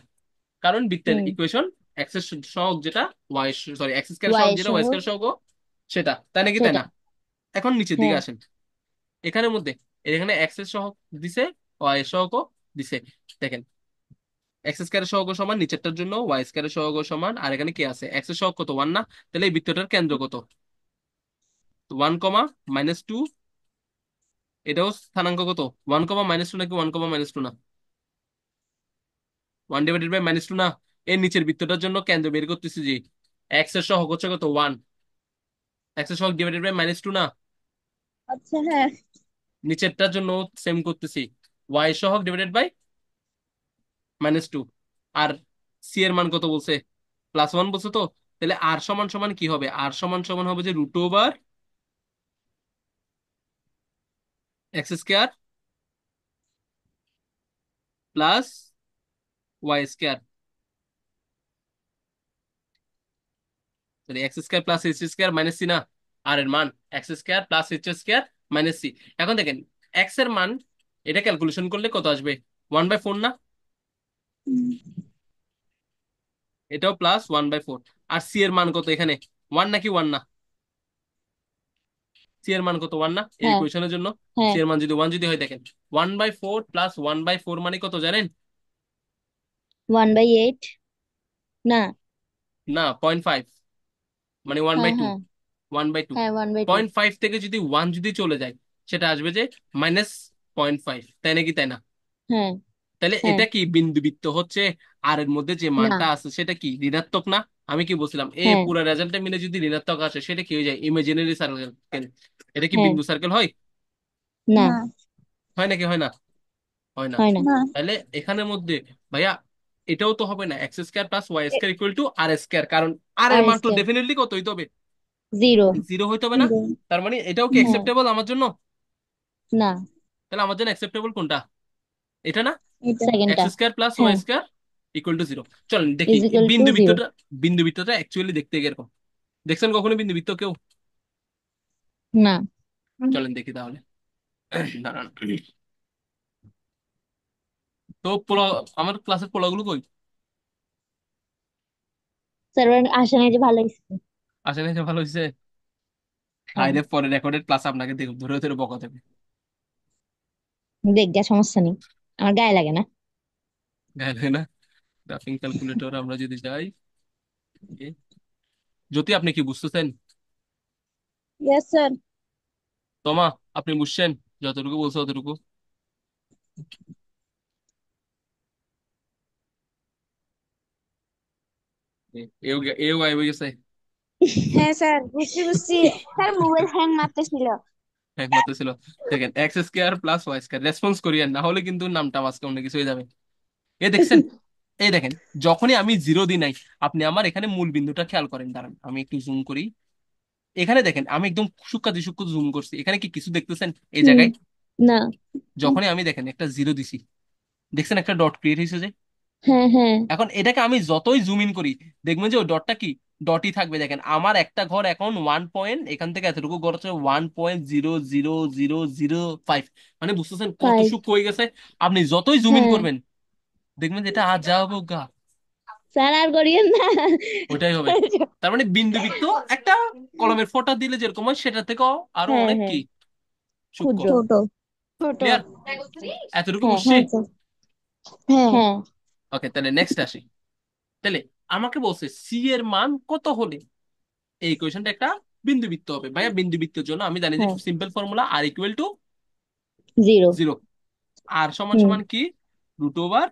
B: কারণ বৃত্তের
A: হুম।
B: ইকুয়েশন এক্স এর সহগ যেটা y, sorry x square
A: y
B: সহগ
A: এর
B: যেটা ওয়াই
A: সহগ
B: স্কয়ার সহগ সেটা, তাই নাকি তাই
A: সেটা।
B: না? এখন নিচের দিকে
A: হ্যাঁ।
B: আসেন, এখানের মধ্যে এখানে এক্স এর সহগ দিছে, ওয়াই এর সহগ দিছে। দেখেন এক্স স্কয়ার সহগ সমান নিচেরটার জন্য ওয়াই স্কয়ার সহগ সমান, আর এখানে কি আছে? এক্স এর সহগ কত? ওয়ান না? তাহলে এই বৃত্তটার কেন্দ্র কত? One comma minus two. এটাও স্থানাঙ্ক কত? ওয়ান কমা মাইনাস টু নাকি ওয়ান কমা মাইনাস টু না? One divided by minus two না? এর নিচের বৃত্তটার জন্য কেন্দ্র বের করতেছি যে এক্স এর সহগ হচ্ছে কত? ওয়ান। এক্স এর সহগ ডিভাইডেড বাই মাইনাস টু না?
C: আচ্ছা হ্যাঁ।
B: নিচেরটার জন্য সেম করতেছি, ওয়াই সহগ ডিভাইডেড বাই মাইনাস টু। আর সি এর মান কত বলছে? প্লাস ওয়ান বলছে তো। তাহলে আর সমান সমান কি হবে? আর সমান সমান হবে যে root over x square plus y square, x square plus h square minus c না? আর এর মান x square plus h square minus c. এখন দেখেন এক্স এর মান এটা ক্যালকুলেশন করলে কত আসবে? ওয়ান বাই ফোর না? এটাও প্লাস ওয়ান বাই ফোর। আর সি এর মান কত এখানে? ওয়ান নাকি ওয়ান না? সি এর মান কত? ওয়ান না এই
A: হ্যাঁ।
B: ইকুয়েশনের জন্য? সি
A: হ্যাঁ।
B: এর মান যদি ওয়ান যদি হয়, দেখেন one by four plus one by four মানে কত জানেন?
A: 1/8 না।
B: না, পয়েন্ট ফাইভ, মানে ওয়ান বাই
A: হ্যাঁ
B: টু।
A: হ্যাঁ।
B: One by two.
A: হ্যাঁ 1/2।
B: পয়েন্ট ফাইভ থেকে যদি ওয়ান যদি চলে যায়, সেটা আসবে যে মাইনাস পয়েন্ট ফাইভ, তাই নাকি তাই না?
A: হ্যাঁ।
B: তাহলে
A: হ্যাঁ।
B: এটা কি বিন্দুবৃত্ত হচ্ছে? আর এর মধ্যে যে
A: না।
B: মানটা আছে সেটা কি ঋণাত্মক না? আমি কি বলছিলাম, এই
A: হ্যাঁ।
B: পুরো রেজাল্টটা মিলে যদি ঋণাত্মক আসে সেটা কি হয়ে যায়? Imaginary circle. এটা কি
A: হ্যাঁ।
B: বিন্দু সার্কেল হয়?
A: না।
C: না।
B: হয় নাকি হয় না? হয় না।
A: হয় না।
C: না।
B: তাহলে এখানের মধ্যে ভাইয়া এটাও তো হবে না, x square plus y square equal to r square, কারণ আর এর
A: আর
B: মান তো
A: স্কয়ার
B: ডেফিনেটলি কত হইতে হবে?
A: জিরো।
B: জিরো হইতে হবে না?
C: জিরো।
B: তার মানে এটাও কি
C: না।
B: অ্যাকসেপ্টেবল আমার জন্য?
A: না।
B: তাহলে আমার জন্য অ্যাকসেপ্টেবল কোনটা? এটা না?
C: এটা।
A: সেকেন্ডটা।
B: এক্স স্কয়ার প্লাস ওয়াই
A: হ্যাঁ।
B: Square equal to zero. চলেন দেখি
A: ইজ ইকুয়াল টু জিরো।
B: বিন্দুবৃত্তটা অ্যাকচুয়ালি দেখতে কিরকম। দেখছেন কখনো বিন্দুবৃত্ত কেউ?
A: না।
B: চলেন দেখি তাহলে। দাঁড়ান। তো পোলা, আমার ক্লাসের পোলাগুলো কই?
A: স্যার আসে নাই যে ভালো হয়েছে।
B: আসে নাই যে ভালো হয়েছে।
A: হ্যাঁ।
B: হাইরে পরে রেকর্ডেড ক্লাস আপনাকে দেখো ধরে ধরে বকা দেবে।
A: দেখ গা, সমস্যা নেই, আমার গায়ে লাগে না।
B: গায়ে লাগে না? গ্রাফিং ক্যালকুলেটর আমরা যদি যাই, এ, জ্যোতি আপনি কি বুঝতেছেন?
C: Yes sir.
B: তোমা আপনি বুঝছেন? যতটুকু বলছো ততটুকু। এও এও গায়েব হয়ে গেছে।
C: হ্যাঁ স্যার, বুঝছি বুঝছি। স্যার মোবাইল হ্যাং মারতেছিল।
B: একমাত্র ছিল। দেখেন X square plus Y square, response করিয়েন না হলে কিন্তু নামটা আজকে অন্য কিছু হয়ে যাবে। এ দেখছেন? এই দেখেন যখনই আমি জিরো দিই নাই, আপনি আমার এখানে মূল বিন্দুটা খেয়াল করেন, দাঁড়ান আমি একটু জুম করি। এখানে দেখেন আমি একদম সূক্ষ্ম জুম করছি, এখানে কি কিছু দেখতেছেন এই
A: হুম।
B: জায়গায়?
A: না।
B: যখনই আমি দেখেন একটা জিরো দিছি, দেখছেন একটা ডট ক্রিয়েট হয়েছে যে?
A: হ্যাঁ হ্যাঁ।
B: এখন এটাকে আমি যতই জুম ইন করি, দেখবেন যে ওই ডটটা কি ডটই থাকবে। দেখেন আমার একটা ঘর এখন ওয়ান পয়েন্ট, এখান থেকে এতটুকু ঘর হচ্ছে 1.000005, মানে বুঝতেছেন কত
A: 5।
B: সূক্ষ্ম হয়ে গেছে? আপনি যতই জুম ইন
A: হ্যাঁ।
B: করবেন দেখবেন যে এটা আজ যা হবে গা
A: স্যার আর করিয়েন না।
B: ওটাই হবে। তার মানে বিন্দু বৃত্ত একটা কলমের ফোঁটা দিলে যেরকম হয় সেটা থেকেও আরো
A: হ্যাঁ
B: অনেক
A: হ্যাঁ।
B: কি সূক্ষ্ম।
A: ক্ষুদ্র।
C: ছোট। ছোট।
B: ক্লিয়ার? এতটুকু
A: হ্যাঁ।
B: বুঝছি।
C: হ্যাঁ স্যার। হ্যাঁ।
A: হ্যাঁ।
B: ওকে, তাহলে নেক্সট আসি। তাহলে আমাকে বলছে সি এর মান কত হলে এই কোয়েশনটা একটা বিন্দুবৃত্ত হবে। ভাইয়া বিন্দুবৃত্তের জন্য আমি জানি যে
A: হ্যাঁ।
B: সিম্পল ফর্মুলা আর ইকুয়াল টু
A: জিরো।
B: জিরো। আর সমান
A: হুম।
B: সমান কি? Root over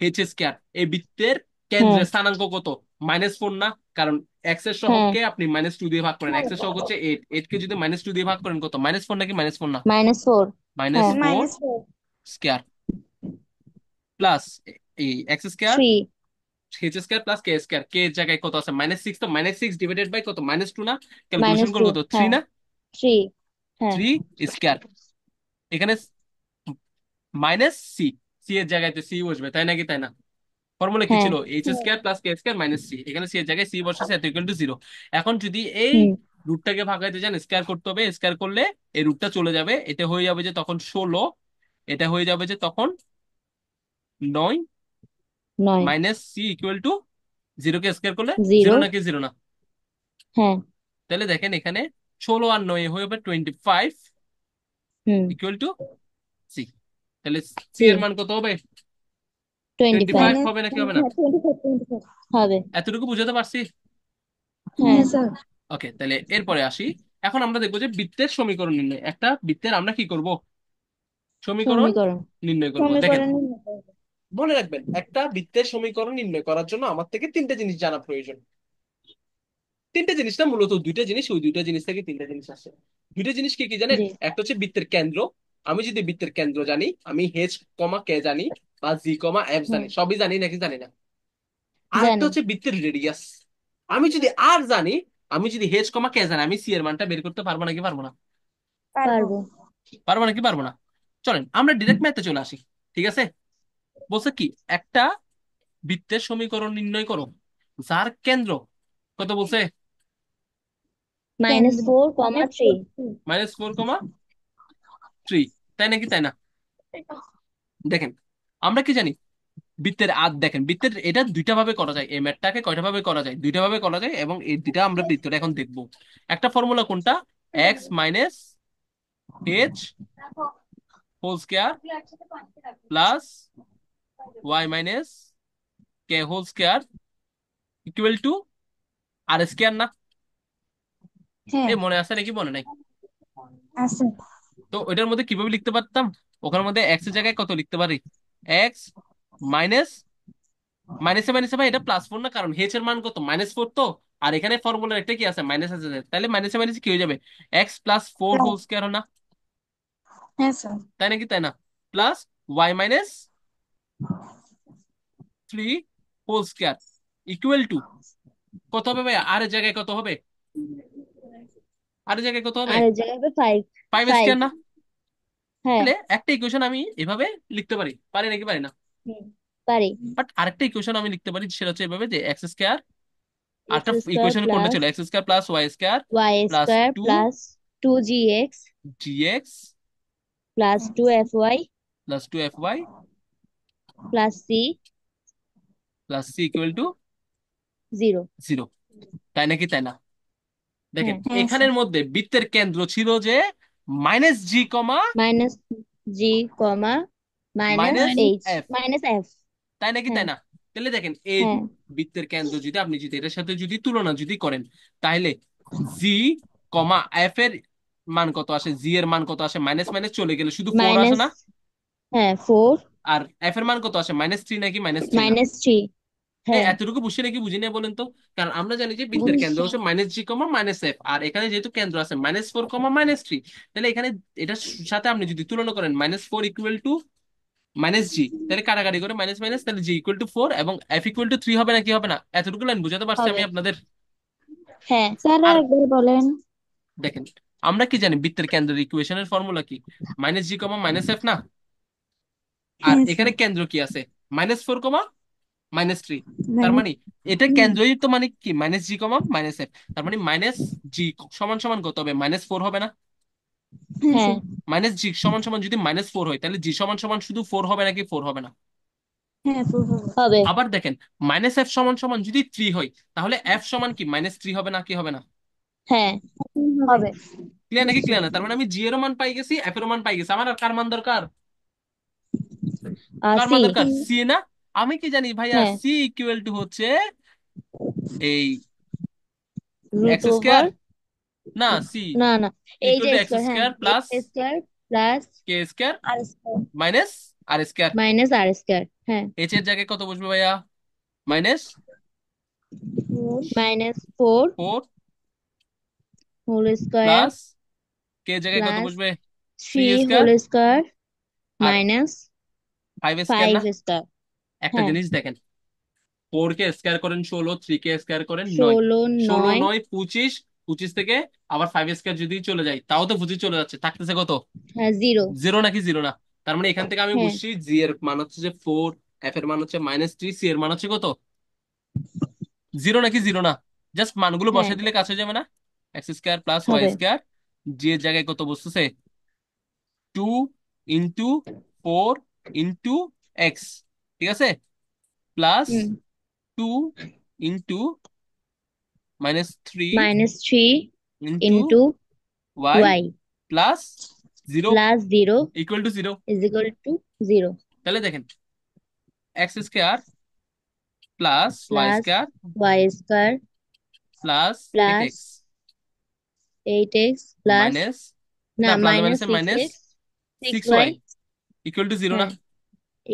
B: H square. এই বৃত্তের
A: হ্যাঁ।
B: কেন্দ্রের স্থানাঙ্ক কত? মাইনাস ফোর না? কারণ এক্স এর
A: হ্যাঁ।
B: সহগকে আপনি মাইনাস টু দিয়ে ভাগ করেন, এক্স এর সহগ হচ্ছে এইট, এইট কে যদি মাইনাস টু দিয়ে ভাগ করেন কত? মাইনাস ফোর নাকি মাইনাস ফোর না?
A: -4।
B: মাইনাস
A: হ্যাঁ।
B: ফোর
C: -4।
B: স্কয়ার প্লাস এই X square
A: 3।
B: H square plus K square, K এর জায়গায় কত আছে? মাইনাস সিক্স, তো মাইনাস সিক্স ডিভাইডেড বাই কত? মাইনাস টু না? ক্যালকুলেশন
A: -2।
B: করলে কত? থ্রি
A: হ্যাঁ।
B: না?
A: 3। হ্যাঁ।
B: Three square. এখানে মাইনাস সি, সি এর জায়গায় তো সি বসবে, তাই নাকি তাই না? ফর্মুলা কি
A: হ্যাঁ।
B: ছিল? H square plus K square minus C, এখানে সি এর জায়গায় সি বসেছে, এত ইকুয়াল টু 0। এখন যদি এই
A: হুম।
B: রুটটাকে ভাগাইতে চান স্কয়ার করতে হবে, স্কয়ার করলে এই রুটটা চলে যাবে, এটা হয়ে যাবে যে তখন 16, এটা হয়ে যাবে যে তখন 9
A: 9।
B: মাইনাস সি ইকুয়াল টু 0 কে স্কয়ার করলে 0
A: 0।
B: নাকি 0 না?
A: হ্যাঁ।
B: তাহলে দেখেন এখানে 16 আর 9 হয়ে যাবে 25
A: হুম।
B: Equal to C. তাহলে সি
A: সি
B: এর মান কত হবে?
A: 25
B: 25 হবে নাকি হবে না?
C: 24
A: হবে।
B: এতটুকু বুঝাতে পারছি?
A: হ্যাঁ।
C: হ্যাঁ স্যার।
B: ওকে, তাহলে এরপরে আসি। এখন আমরা দেখবো যে বৃত্তের সমীকরণ নির্ণয়। একটা বৃত্তের আমরা কি করব? সমীকরণ
A: সমীকরণ।
B: নির্ণয় করব। দেখেন,
C: সমীকরণ নির্ণয় করব।
B: মনে রাখবেন একটা বৃত্তের সমীকরণ নির্ণয় করার জন্য আমার থেকে তিনটে জিনিস জানা প্রয়োজন। তিনটে জিনিস না, মূলত দুইটা জিনিস, ওই দুইটা জিনিস থেকে তিনটা জিনিস আসে। দুইটা জিনিস কি কি জানেন?
A: জি।
B: একটা হচ্ছে বৃত্তের কেন্দ্র। আমি যদি বৃত্তের কেন্দ্র জানি, আমি এইচ কমা কে জানি, বা জি কমা এফ
A: হুম।
B: জানি, সবই জানি নাকি জানি না? আর একটা
A: জানি।
B: হচ্ছে বৃত্তের রেডিয়াস। আমি যদি আর জানি, আমি যদি এইচ কমা কে জানি, আমি সি এর মানটা বের করতে পারবো নাকি পারবো না?
C: পারবো।
A: পারবো।
B: পারবো নাকি পারবো না? চলেন আমরা ডিরেক্ট ম্যাথে চলে আসি। ঠিক আছে? বলছে কি, একটা বৃত্তের সমীকরণ নির্ণয় করো যার কেন্দ্র কত বলছে?
C: কেন্দ্র
A: -4, 3।
B: -4,3। তাই নাকি তাই না? দেখেন, আমরা কি জানি বৃত্তের দেখেন বৃত্তের এটা দুইটা ভাবে করা যায়, এই ম্যাথটাকে কয়টা ভাবে করা যায়? দুইটা ভাবে করা যায়, এবং এই দুইটা আমরা বৃত্তটা এখন দেখবো। একটা ফর্মুলা কোনটা? X minus h whole square plus y minus k whole square equal to r square না?
C: হ্যাঁ
B: এ মনে আছে নাকি মনে নাই?
C: আছে।
B: তো ওইটার মধ্যে কিভাবে লিখতে পারতাম? ওখানের মধ্যে এক্স এর জায়গায় কত লিখতে পারি? এক্স মাইনাস, মাইনাসে মাইনাসে ভাই এটা +4 না, কারণ এইচ এর মান কত? -4 তো। আর এখানে ফর্মুলার একটা কি আছে? মাইনাস আছে, তাহলে মাইনাসে মাইনাসে কি হয়ে যাবে? এক্স প্লাস 4 হোল স্কয়ার না?
C: হ্যাঁ স্যার।
B: তাই নাকি তাই না? Plus y minus 3 whole square equal to কত হবে ভাই? আর এর জায়গায় কত হবে? আর এর জায়গায় কত হবে?
A: আর এর জায়গায় হবে 5।
B: 5
A: 5।
B: স্কয়ার না?
A: হ্যাঁ।
B: তাহলে একটা ইকুয়েশন আমি এভাবে লিখতে পারি, পারি নাকি পারি না?
A: হুম। পারি।
B: বাট আরেকটা ইকুয়েশন আমি লিখতে পারি, সেটা হচ্ছে এভাবে যে এক্স স্কয়ার,
A: এক্স
B: আরেকটা
A: স্কোয়ার
B: ইকুয়েশন কোনটা
A: প্লাস
B: ছিল? X square plus y square
A: y
B: plus
A: square
B: two
A: plus 2gx
B: gx
A: plus 2fy
B: plus 2 FY
A: plus c
B: plus c equal to
A: 0।
B: 0। তাই নাকি তাই না? দেখেন
A: হ্যাঁ।
C: হ্যাঁ
B: এখানের
C: স্যার।
B: মধ্যে বৃত্তের কেন্দ্র ছিল যে minus G comma
A: minus G comma minus
B: minus
A: H
B: F.
A: Minus F.
B: তাই নাকি তাই
A: হ্যাঁ।
B: না? তাহলে দেখেন এই
A: হ্যাঁ।
B: বৃত্তের কেন্দ্র যদি আপনি যদি এটার সাথে যদি তুলনা যদি করেন, তাহলে জি কমা এফ এর মান কত আসে? জি এর মান কত আসে? মাইনাস মাইনাস চলে গেলে শুধু 4 আসে
A: মাইনাস।
B: না?
A: হ্যাঁ, 4।
B: আর এফ এর মান কত আসে? -3 নাকি -3 না?
A: -3। হ্যাঁ।
B: এতটুকু বুঝছে নাকি বুঝি না বলেন তো? কারণ আমরা জানি যে বৃত্তের কেন্দ্র
A: বুঝছি।
B: হচ্ছে -G, -F, আর এখানে যেহেতু কেন্দ্র আছে -4, -3, তাহলে এখানে এটার সাথে আপনি যদি তুলনা করেন -4 ইকুয়াল টু -G, তাহলে কাটাকাটি করে মাইনাস মাইনাস, তাহলে G = 4 এবং F = 3 হবে নাকি হবে না? এতটুকু লাইন বুঝাতে পারছি আমি
A: হবে।
B: আপনাদের?
A: হ্যাঁ।
C: স্যার
B: আর
C: একবার বলেন।
B: দেখেন, আমরা কি জানি বৃত্তের কেন্দ্রের ইকুয়েশনের ফর্মুলা কি? -G, -F না? আর
C: হ্যাঁ
B: এখানে
C: স্যার।
B: কেন্দ্র কি আছে? -4, -3। তার
C: মানে
B: মানে এটা কেন্দ্রই তো, মানে কি -G, -F, তার মানে -G সমান সমান কত হবে? -4 হবে না?
C: হ্যাঁ
A: হ্যাঁ।
C: স্যার।
B: -G সমান সমান যদি -4 হয়, তাহলে G সমান সমান শুধু 4 হবে নাকি 4 হবে না?
C: হ্যাঁ ফুল হবে।
A: হবে।
B: আবার দেখেন -F সমান সমান যদি 3 হয়, তাহলে F সমান কি -3 হবে না কি হবে না?
A: হ্যাঁ।
C: হবে।
A: হবে।
B: ক্লিয়ার নাকি ক্লিয়ার না? তার মানে আমি G এর মান পাই গেছি, F এর মান পাই গেছি, আমার আর কার মান দরকার? কার
A: সি।
B: মান দরকার? সি না? আমি কি জানি ভাইয়া,
A: হ্যাঁ।
B: সি ইকুয়াল টু হচ্ছে এই
A: রুট
B: এক্স স্কয়ার,
A: ওভার।
B: না, সি
A: না না, এই
B: ইকুয়াল
A: যে
B: টু এক্স
A: স্কোয়ার, হ্যাঁ,
B: square plus
A: X square plus
B: K square
C: আর sir
B: minus R square.
A: Minus R square. হ্যাঁ।
B: এইচ এর জায়গায় কত বসবে ভাইয়া? Minus
A: -4
B: 4
A: whole square
B: plus K এর জায়গায় কত
A: প্লাস
B: বসবে? 3
A: থ্রি
B: স্কয়ার
A: হোল স্কোয়ার
B: আর
A: মাইনাস
B: 5 স্কয়ার
A: ফাইভ
B: না?
A: স্কোয়ার।
B: একটা
A: হ্যাঁ।
B: জিনিস দেখেন, 4 কে স্কয়ার করেন 16, 3 কে স্কয়ার করেন 9,
A: 16
B: ষোলো
A: 9।
B: 9 25, 25 থেকে আবার 5 স্কয়ার যদি চলে যায়, তাও তো 25 চলে যাচ্ছে, থাকতেছে কত?
A: হ্যাঁ, 0।
B: 0 নাকি 0 না? তার মানে এখান থেকে আমি
A: হ্যাঁ।
B: বুঝছি জি এর মান হচ্ছে যে 4, এফ এর মান হচ্ছে -3, সি এর মান হচ্ছে কত, 0 নাকি 0 না? জাস্ট মানগুলো
A: হ্যাঁ,
B: বসে দিলে কাজ হয়ে যাবে না? x² +
A: হবে।
B: y², জি এর জায়গায় কত বসতেছে, 2 ইন্টু 4 ইন্টু এক্স, ঠিক আছে, plus
A: hmm.
B: 2 into -3
A: -3
B: into
A: into
B: y
A: y
B: plus 0
A: plus 0
B: equal to 0।
A: Is equal to 0
B: তাহলে দেখেন x² plus y
A: plus
B: square
A: y square
B: plus eight
A: plus
B: x
A: 8x plus,
B: minus,
A: না,
B: না plus
A: minus
B: মাইনাসে
A: six
B: minus
A: x six
B: six
A: y
B: y equal to 0 না?
A: হ্যাঁ,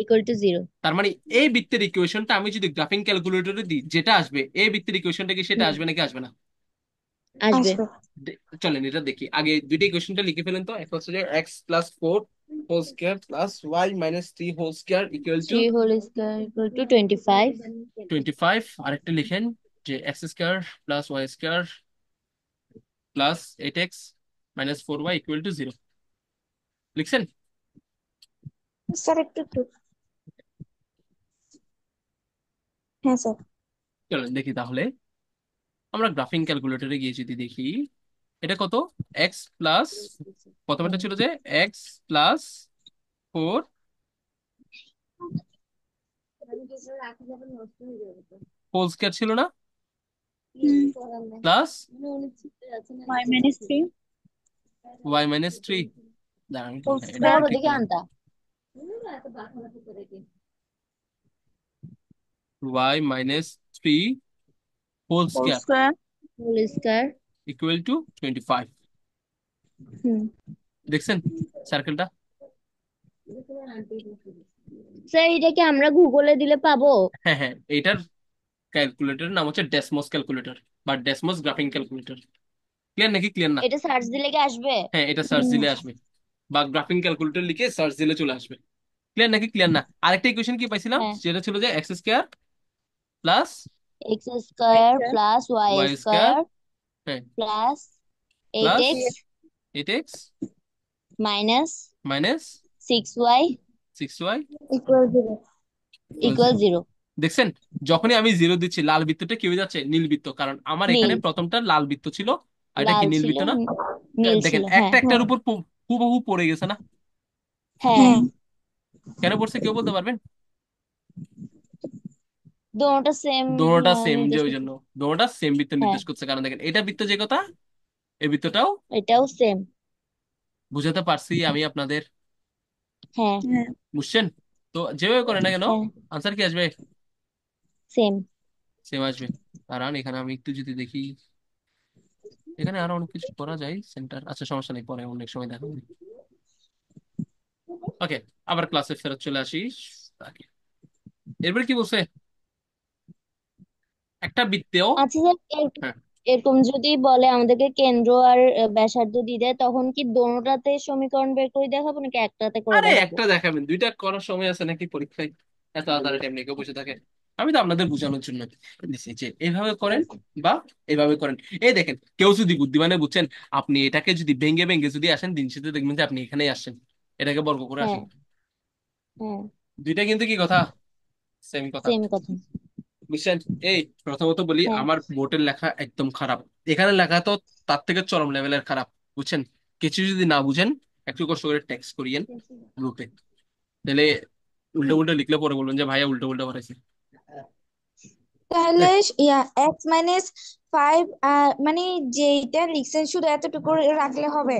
A: equal to 0
B: তার মানে এই বৃত্তের ইকুয়েশনটা আমি যদি গ্রাফিং ক্যালকুলেটরে দিই, যেটা আসবে এই বৃত্তের ইকুয়েশনটা কি সেটা আসবে নাকি আসবে না?
A: আসবে।
C: আসবে।
B: চলেন এটা দেখি আগে, দুইটা ইকুয়েশনটা লিখে ফেলেন তো। একটা হচ্ছে যে x+4 whole square plus y-3 whole square equal to
A: 3 whole square equal to 25।
B: 25। আরেকটা লিখেন যে x² plus y² plus 8x minus 4y equal to 0। লিখছেন?
C: স্যার একটু একটু। হ্যাঁ স্যার।
B: চলেন দেখি তাহলে। আমরা গ্রাফিং ক্যালকুলেটরে গিয়ে যদি দেখি, এটা কত, এক্স প্লাস, প্রথমটা ছিল যে x+4 হোল স্কয়ার ছিল না, প্লাস
C: y-3
B: y-3, দাঁড়ান একটু,
C: হোল
B: হ্যাঁ এটা
C: স্কয়ার
B: একটু ঠিক
A: ওদিকে
B: করি,
A: আনতা
B: y-3 whole
C: whole
B: square
C: square.
A: Whole square.
B: Equal to 25।
A: Hmm.
B: দেখছেন সার্কেলটা?
A: স্যার এটা কি আমরা গুগলে দিলে পাবো?
B: হ্যাঁ হ্যাঁ, এইটার ক্যালকুলেটরের নাম হচ্ছে ডেসমস ক্যালকুলেটর বা ডেসমস গ্রাফিং ক্যালকুলেটর। ক্লিয়ার নাকি, ক্লিয়ার না?
A: এটা সার্চ দিলে কি আসবে?
B: হ্যাঁ, এটা সার্চ দিলে আসবে, বা গ্রাফিং ক্যালকুলেটর লিখে সার্চ দিলে চলে আসবে। ক্লিয়ার নাকি, ক্লিয়ার না? আরেকটা ইকুয়েশন কি পাইছিলাম,
A: হ্যাঁ,
B: যেটা ছিল যে x² plus
A: X square plus Y
B: y²,
A: square
B: হ্যাঁ,
A: plus eight
B: plus
A: x
B: 8x
A: minus
B: minus
A: 6y
B: 6y
C: equal 0।
B: Equal
A: equal
B: 0।
A: 0।
B: দেখছেন, যখনই আমি 0 দিচ্ছি লাল বৃত্তটা কি হয়ে যাচ্ছে, নীল বৃত্ত, কারণ আমার
A: নীল,
B: এখানে প্রথমটা লাল বৃত্ত ছিল আর এটা কি
A: লাল
B: নীল
A: ছিল,
B: বৃত্ত না?
A: নীল
B: দেখেন
A: ছিল।
B: একটা
A: হ্যাঁ,
B: একটার উপর হুবহু পড়ে গেছে না?
A: হ্যাঁ,
C: হ্যাঁ।
B: কেন পড়ছে কেউ বলতে পারবেন?
A: দুটোটা সেম
B: দোনোটা সেম, যে
A: নির্দেশ
B: ওই জন্য
A: করছে।
B: দোনোটা সেম বৃত্ত
A: হ্যাঁ,
B: নির্দেশ করছে, কারণ দেখেন এটা বৃত্ত যে কথা, এই বৃত্তটাও।
A: এটাও সেম।
B: বুঝাতে পারছি আমি আপনাদের?
A: হ্যাঁ,
C: হ্যাঁ।
B: বুঝছেন? তো যেভাবে করে না কেন,
A: হ্যাঁ,
B: আনসার কি আসবে?
A: সেম।
B: সেম আসবে। কারণ এখানে আমি একটু যদি দেখি, এখানে আরো অনেক কিছু করা যায় সেন্টার, আচ্ছা সমস্যা নেই, পরে অনেক সময় দেখা হবে। ওকে, আবার ক্লাসে ফেরত চলে আসি। Okay, এরপরে কি বলছে, একটা বৃত্তেও,
A: আচ্ছা স্যার,
B: হ্যাঁ,
A: এরকম যদি বলে আমাদেরকে কেন্দ্র আর ব্যাসার্ধ দিয়ে দেয়, তখন কি দোনোটাতে সমীকরণ বের করে দেখাবো নাকি একটাতে করে
B: আরে
A: দেখাবো?
B: একটা দেখাবেন, দুইটা করার সময় আছে নাকি পরীক্ষায়? এত তাড়াতাড়ি টাইম নিয়ে কেউ বসে থাকে? আমি তো আপনাদের বোঝানোর জন্য দিচ্ছি যে এইভাবে করেন বা এইভাবে করেন। এই দেখেন, কেউ যদি বুদ্ধিমানে বুঝছেন, আপনি এটাকে যদি ভেঙ্গে ভেঙ্গে যদি আসেন, দিন শেষে দেখবেন যে আপনি এখানেই আসছেন, এটাকে বর্গ করে
A: হ্যাঁ,
B: আসেন।
A: হ্যাঁ,
B: দুইটা কিন্তু কি কথা, সেম কথা।
A: সেম কথা।
B: বুঝছেন? এই প্রথমত বলি,
A: হ্যাঁ,
B: আমার বোর্ডের লেখা একদম খারাপ, এখানে লেখা তো তার থেকে চরম লেভেলের খারাপ। বুঝছেন? কিছু যদি না বুঝেন, একটু কষ্ট করে টেক্সট করিয়েন গ্রুপে, তাহলে উল্টো উল্টো লিখলে পরে বলবেন যে ভাইয়া উল্টো উল্টো করাইছে।
C: তাহলে x-5 মানে যেটা লিখছেন শুধু এতটুকু রাখলে হবে?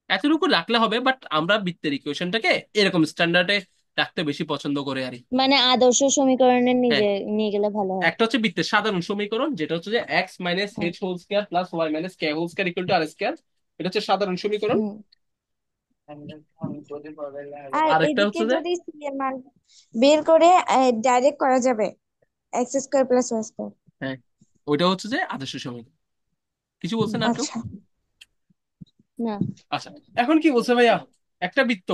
B: এতটুকু রাখলে হবে, বাট আমরা বৃত্তের ইকুয়েশনটাকে এরকম স্ট্যান্ডার্ডে রাখতে বেশি পছন্দ করে আরি।
A: মানে আদর্শ সমীকরণে
B: হ্যাঁ,
A: নিয়ে গেলে ভালো হয়।
B: একটা হচ্ছে বৃত্তের সাধারণ সমীকরণ, যেটা হচ্ছে যে এক্স মাইনাস
A: হ্যাঁ।
B: H whole square plus y minus k whole square equal to r square. এটা হচ্ছে সাধারণ সমীকরণ।
A: হুম।
C: আর
B: আরেকটা
C: এদিকে
B: হচ্ছে যে,
C: যদি c এর মান বের করে ডাইরেক্ট করা যাবে, x² প্লাস y²।
B: হ্যাঁ, ওইটা হচ্ছে যে আদর্শ সমীকরণ। কিছু বলছেন আর কেউ?
C: আচ্ছা।
A: না,
B: আচ্ছা, এখন কি বলছে ভাইয়া, একটা বৃত্ত,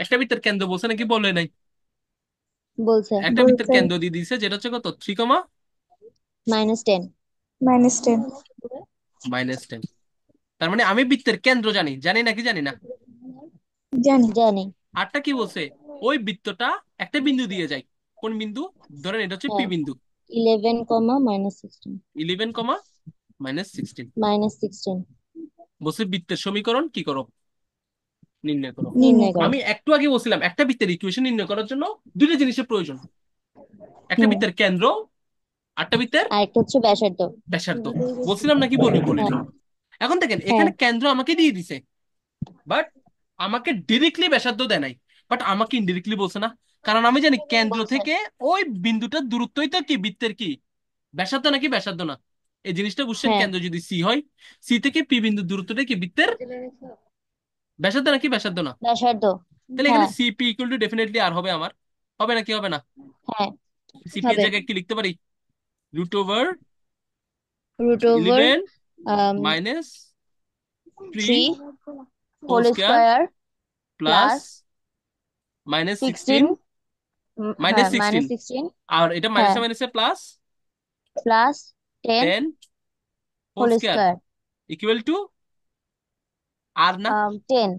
B: একটা বৃত্তের কেন্দ্র বলছে নাকি বলে নাই?
A: বলছে
B: একটা বৃত্তের
C: বলতে
B: কেন্দ্র দিয়ে দিয়েছে, যেটা হচ্ছে কত, 3,
A: -10।
C: -10।
B: -10। তার মানে আমি বৃত্তের কেন্দ্র জানি, জানি নাকি জানি না?
C: জানি।
A: জানি।
B: আরটা কি বলছে, ওই বৃত্তটা একটা বিন্দু দিয়ে যায়, কোন বিন্দু? ধরেন এটা হচ্ছে পি
A: হ্যাঁ,
B: বিন্দু।
A: 11,
B: -16
A: -16
B: বলছে বৃত্তের সমীকরণ কি করো, নির্ণয় করো।
A: নির্ণয় করো।
B: আমি একটু আগে বলছিলাম একটা বৃত্তের ইকুয়েশন নির্ণয় করার জন্য দুইটা জিনিসের প্রয়োজন, একটা
A: হুম।
B: বৃত্তের কেন্দ্র, আরেকটা বৃত্তের
A: আরেকটা হচ্ছে ব্যাসার্ধ।
B: ব্যাসার্ধ। বলছিলাম নাকি বলিনি?
A: হ্যাঁ।
B: এখন দেখেন
A: হ্যাঁ।
B: এখানে কেন্দ্র আমাকে দিয়ে দিছে, বাট আমাকে ডিরেক্টলি ব্যাসার্ধ দেয় নাই, বাট আমাকে ইনডিরেক্টলি বলছে না। কারণ আমি জানি কেন্দ্র থেকে ওই বিন্দুটার দূরত্বই তো কি বৃত্তের কি ব্যাসার্ধ নাকি ব্যাসার্ধ না। এই জিনিসটা বুঝছেন?
A: হ্যাঁ।
B: কেন্দ্র যদি সি হয়, সি থেকে পি বিন্দুর দূরত্বটা কি বৃত্তের ব্যাসার্ধ নাকি ব্যাসার্ধ না?
A: ব্যাসার্ধ।
B: তাহলে এখানে
A: হ্যাঁ।
B: সিপি ইকুয়াল টু ডেফিনেটলি আর হবে আমার, হবে নাকি হবে না?
A: হ্যাঁ,
B: সিপি এর
A: হবে।
B: জায়গায় কি লিখতে পারি?
A: √11
B: √11 minus 3
A: 3
B: whole
A: whole
B: square
A: square
B: plus
A: plus
B: minus 16
A: 16।
B: Minus
A: হ্যাঁ,
B: 16
A: -16।
B: আর এটা
A: হ্যাঁ,
B: মাইনাসে মাইনাসে plus
A: plus 10
B: 10 whole
A: whole
B: square
A: square
B: equal to আর না?
A: 10।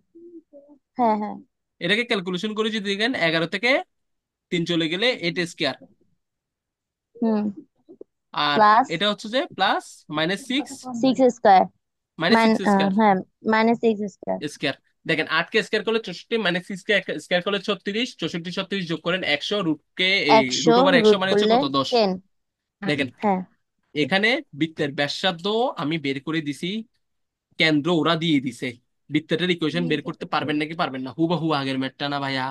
A: হ্যাঁ, হ্যাঁ।
B: এটাকে ক্যালকুলেশন করে যদি দেখেন 11 থেকে 3 চলে গেলে 8 স্কয়ার,
A: হুম।
B: আর
A: প্লাস
B: এটা হচ্ছে যে প্লাস -6
A: 6 স্কয়ার।
B: -6 স্কয়ার
A: হ্যাঁ, -6 স্কয়ার।
B: স্কয়ার। দেখেন 8 কে স্কয়ার করলে 64, -6 কে স্কয়ার করলে 36, 64 36 যোগ করেন 100, রুটকে এই
A: 100
B: √100
A: রুট
B: মানে হচ্ছে
A: করলে
B: কত? 10।
A: 10।
B: দেখেন
A: হ্যাঁ।
B: এখানে বৃত্তের ব্যাসার্ধ আমি বের করে দিছি, কেন্দ্র ওরা দিয়ে দিছে। বৃত্তের ইকুয়েশন বের করতে পারবেন নাকি পারবেন না? হুবাহু আগের ম্যাথটা না ভাইয়া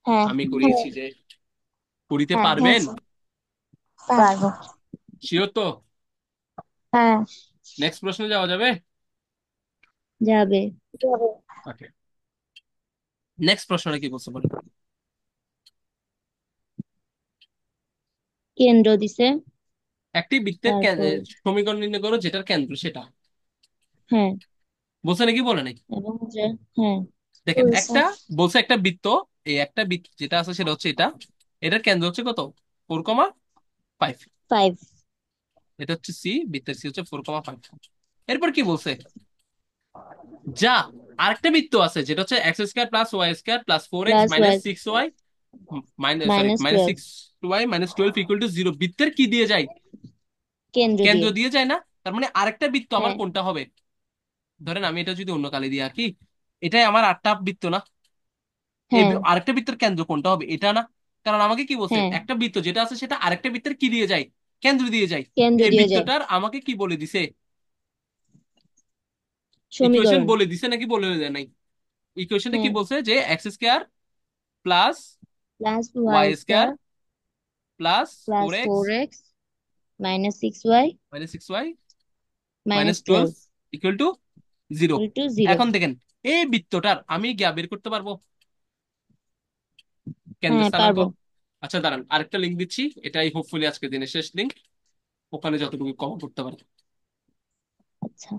A: হ্যাঁ।
B: আমি করিয়েছি যে, করিতে
A: হ্যাঁ,
B: পারবেন?
A: পারবো।
B: শিওর তো?
A: হ্যাঁ,
B: নেক্সট প্রশ্নে যাওয়া যাবে?
A: যাবে।
B: ওকে, নেক্সট প্রশ্নটা কি বলছে বলেন?
A: কেন্দ্র দিছে।
B: একটি বৃত্তের
A: তারপর
B: সমীকরণ নির্ণয় করো যেটার কেন্দ্র সেটা।
A: হ্যাঁ,
B: বলছে নাকি বলে নাই?
A: এবং যে হ্যাঁ
B: দেখেন
A: বলছে
B: একটা বলছে একটা বৃত্ত, এই একটা বৃত্ত যেটা আছে সেটা হচ্ছে এটা, এটার কেন্দ্র হচ্ছে কত? 4,5।
A: 5।
B: এটা হচ্ছে সি, বৃত্তের সি হচ্ছে 4,5। এরপর কি বলছে? যা আরেকটা বৃত্ত আছে যেটা হচ্ছে x² + y² + 4x
A: plus Y
B: -6y
A: -12
B: -6y -12 equal to 0 বৃত্তের কি দিয়ে যায়?
A: কেন্দ্র
B: কেন্দ্র
A: দিয়ে।
B: দিয়ে যায় না? তার মানে আরেকটা বৃত্ত আমার
A: হ্যাঁ।
B: কোনটা হবে? ধরেন আমি এটা যদি অন্য কালে দিয়ে আঁকি, এটাই আমার আটটা বৃত্ত না? এই
A: হ্যাঁ।
B: আরেকটা বৃত্তের কেন্দ্র কোনটা হবে? এটা না? কারণ আমাকে কি বলছে,
A: হ্যাঁ,
B: একটা বৃত্ত যেটা আছে সেটা আরেকটা বৃত্তের কি দিয়ে যায়? কেন্দ্র দিয়ে যায়।
A: কেন্দ্র
B: এই
A: দিয়ে যায়।
B: বৃত্তটার আমাকে কি বলে দিছে? ইকুয়েশন
A: সমীকরণ
B: বলে দিছে নাকি বলে দেয় নাই? ইকুয়েশনে কি
A: হ্যাঁ,
B: বলছে যে x² plus
A: plus Y
B: y²
A: square
B: plus
A: plus
B: 4x
A: 4x -6y
B: -6y -12
A: -12
B: equal to 0।
A: To 0।
B: এখন দেখেন এই বৃত্তটার আমি গিয়া বের করতে পারবো কেন্দ্র
A: হ্যাঁ,
B: স্থানাঙ্ক?
A: পারবো।
B: আচ্ছা দাঁড়ান, আরেকটা লিঙ্ক দিচ্ছি, এটাই হোপফুলি আজকের দিনের শেষ লিঙ্ক, ওখানে যতটুকু কম করতে পারি।
A: আচ্ছা।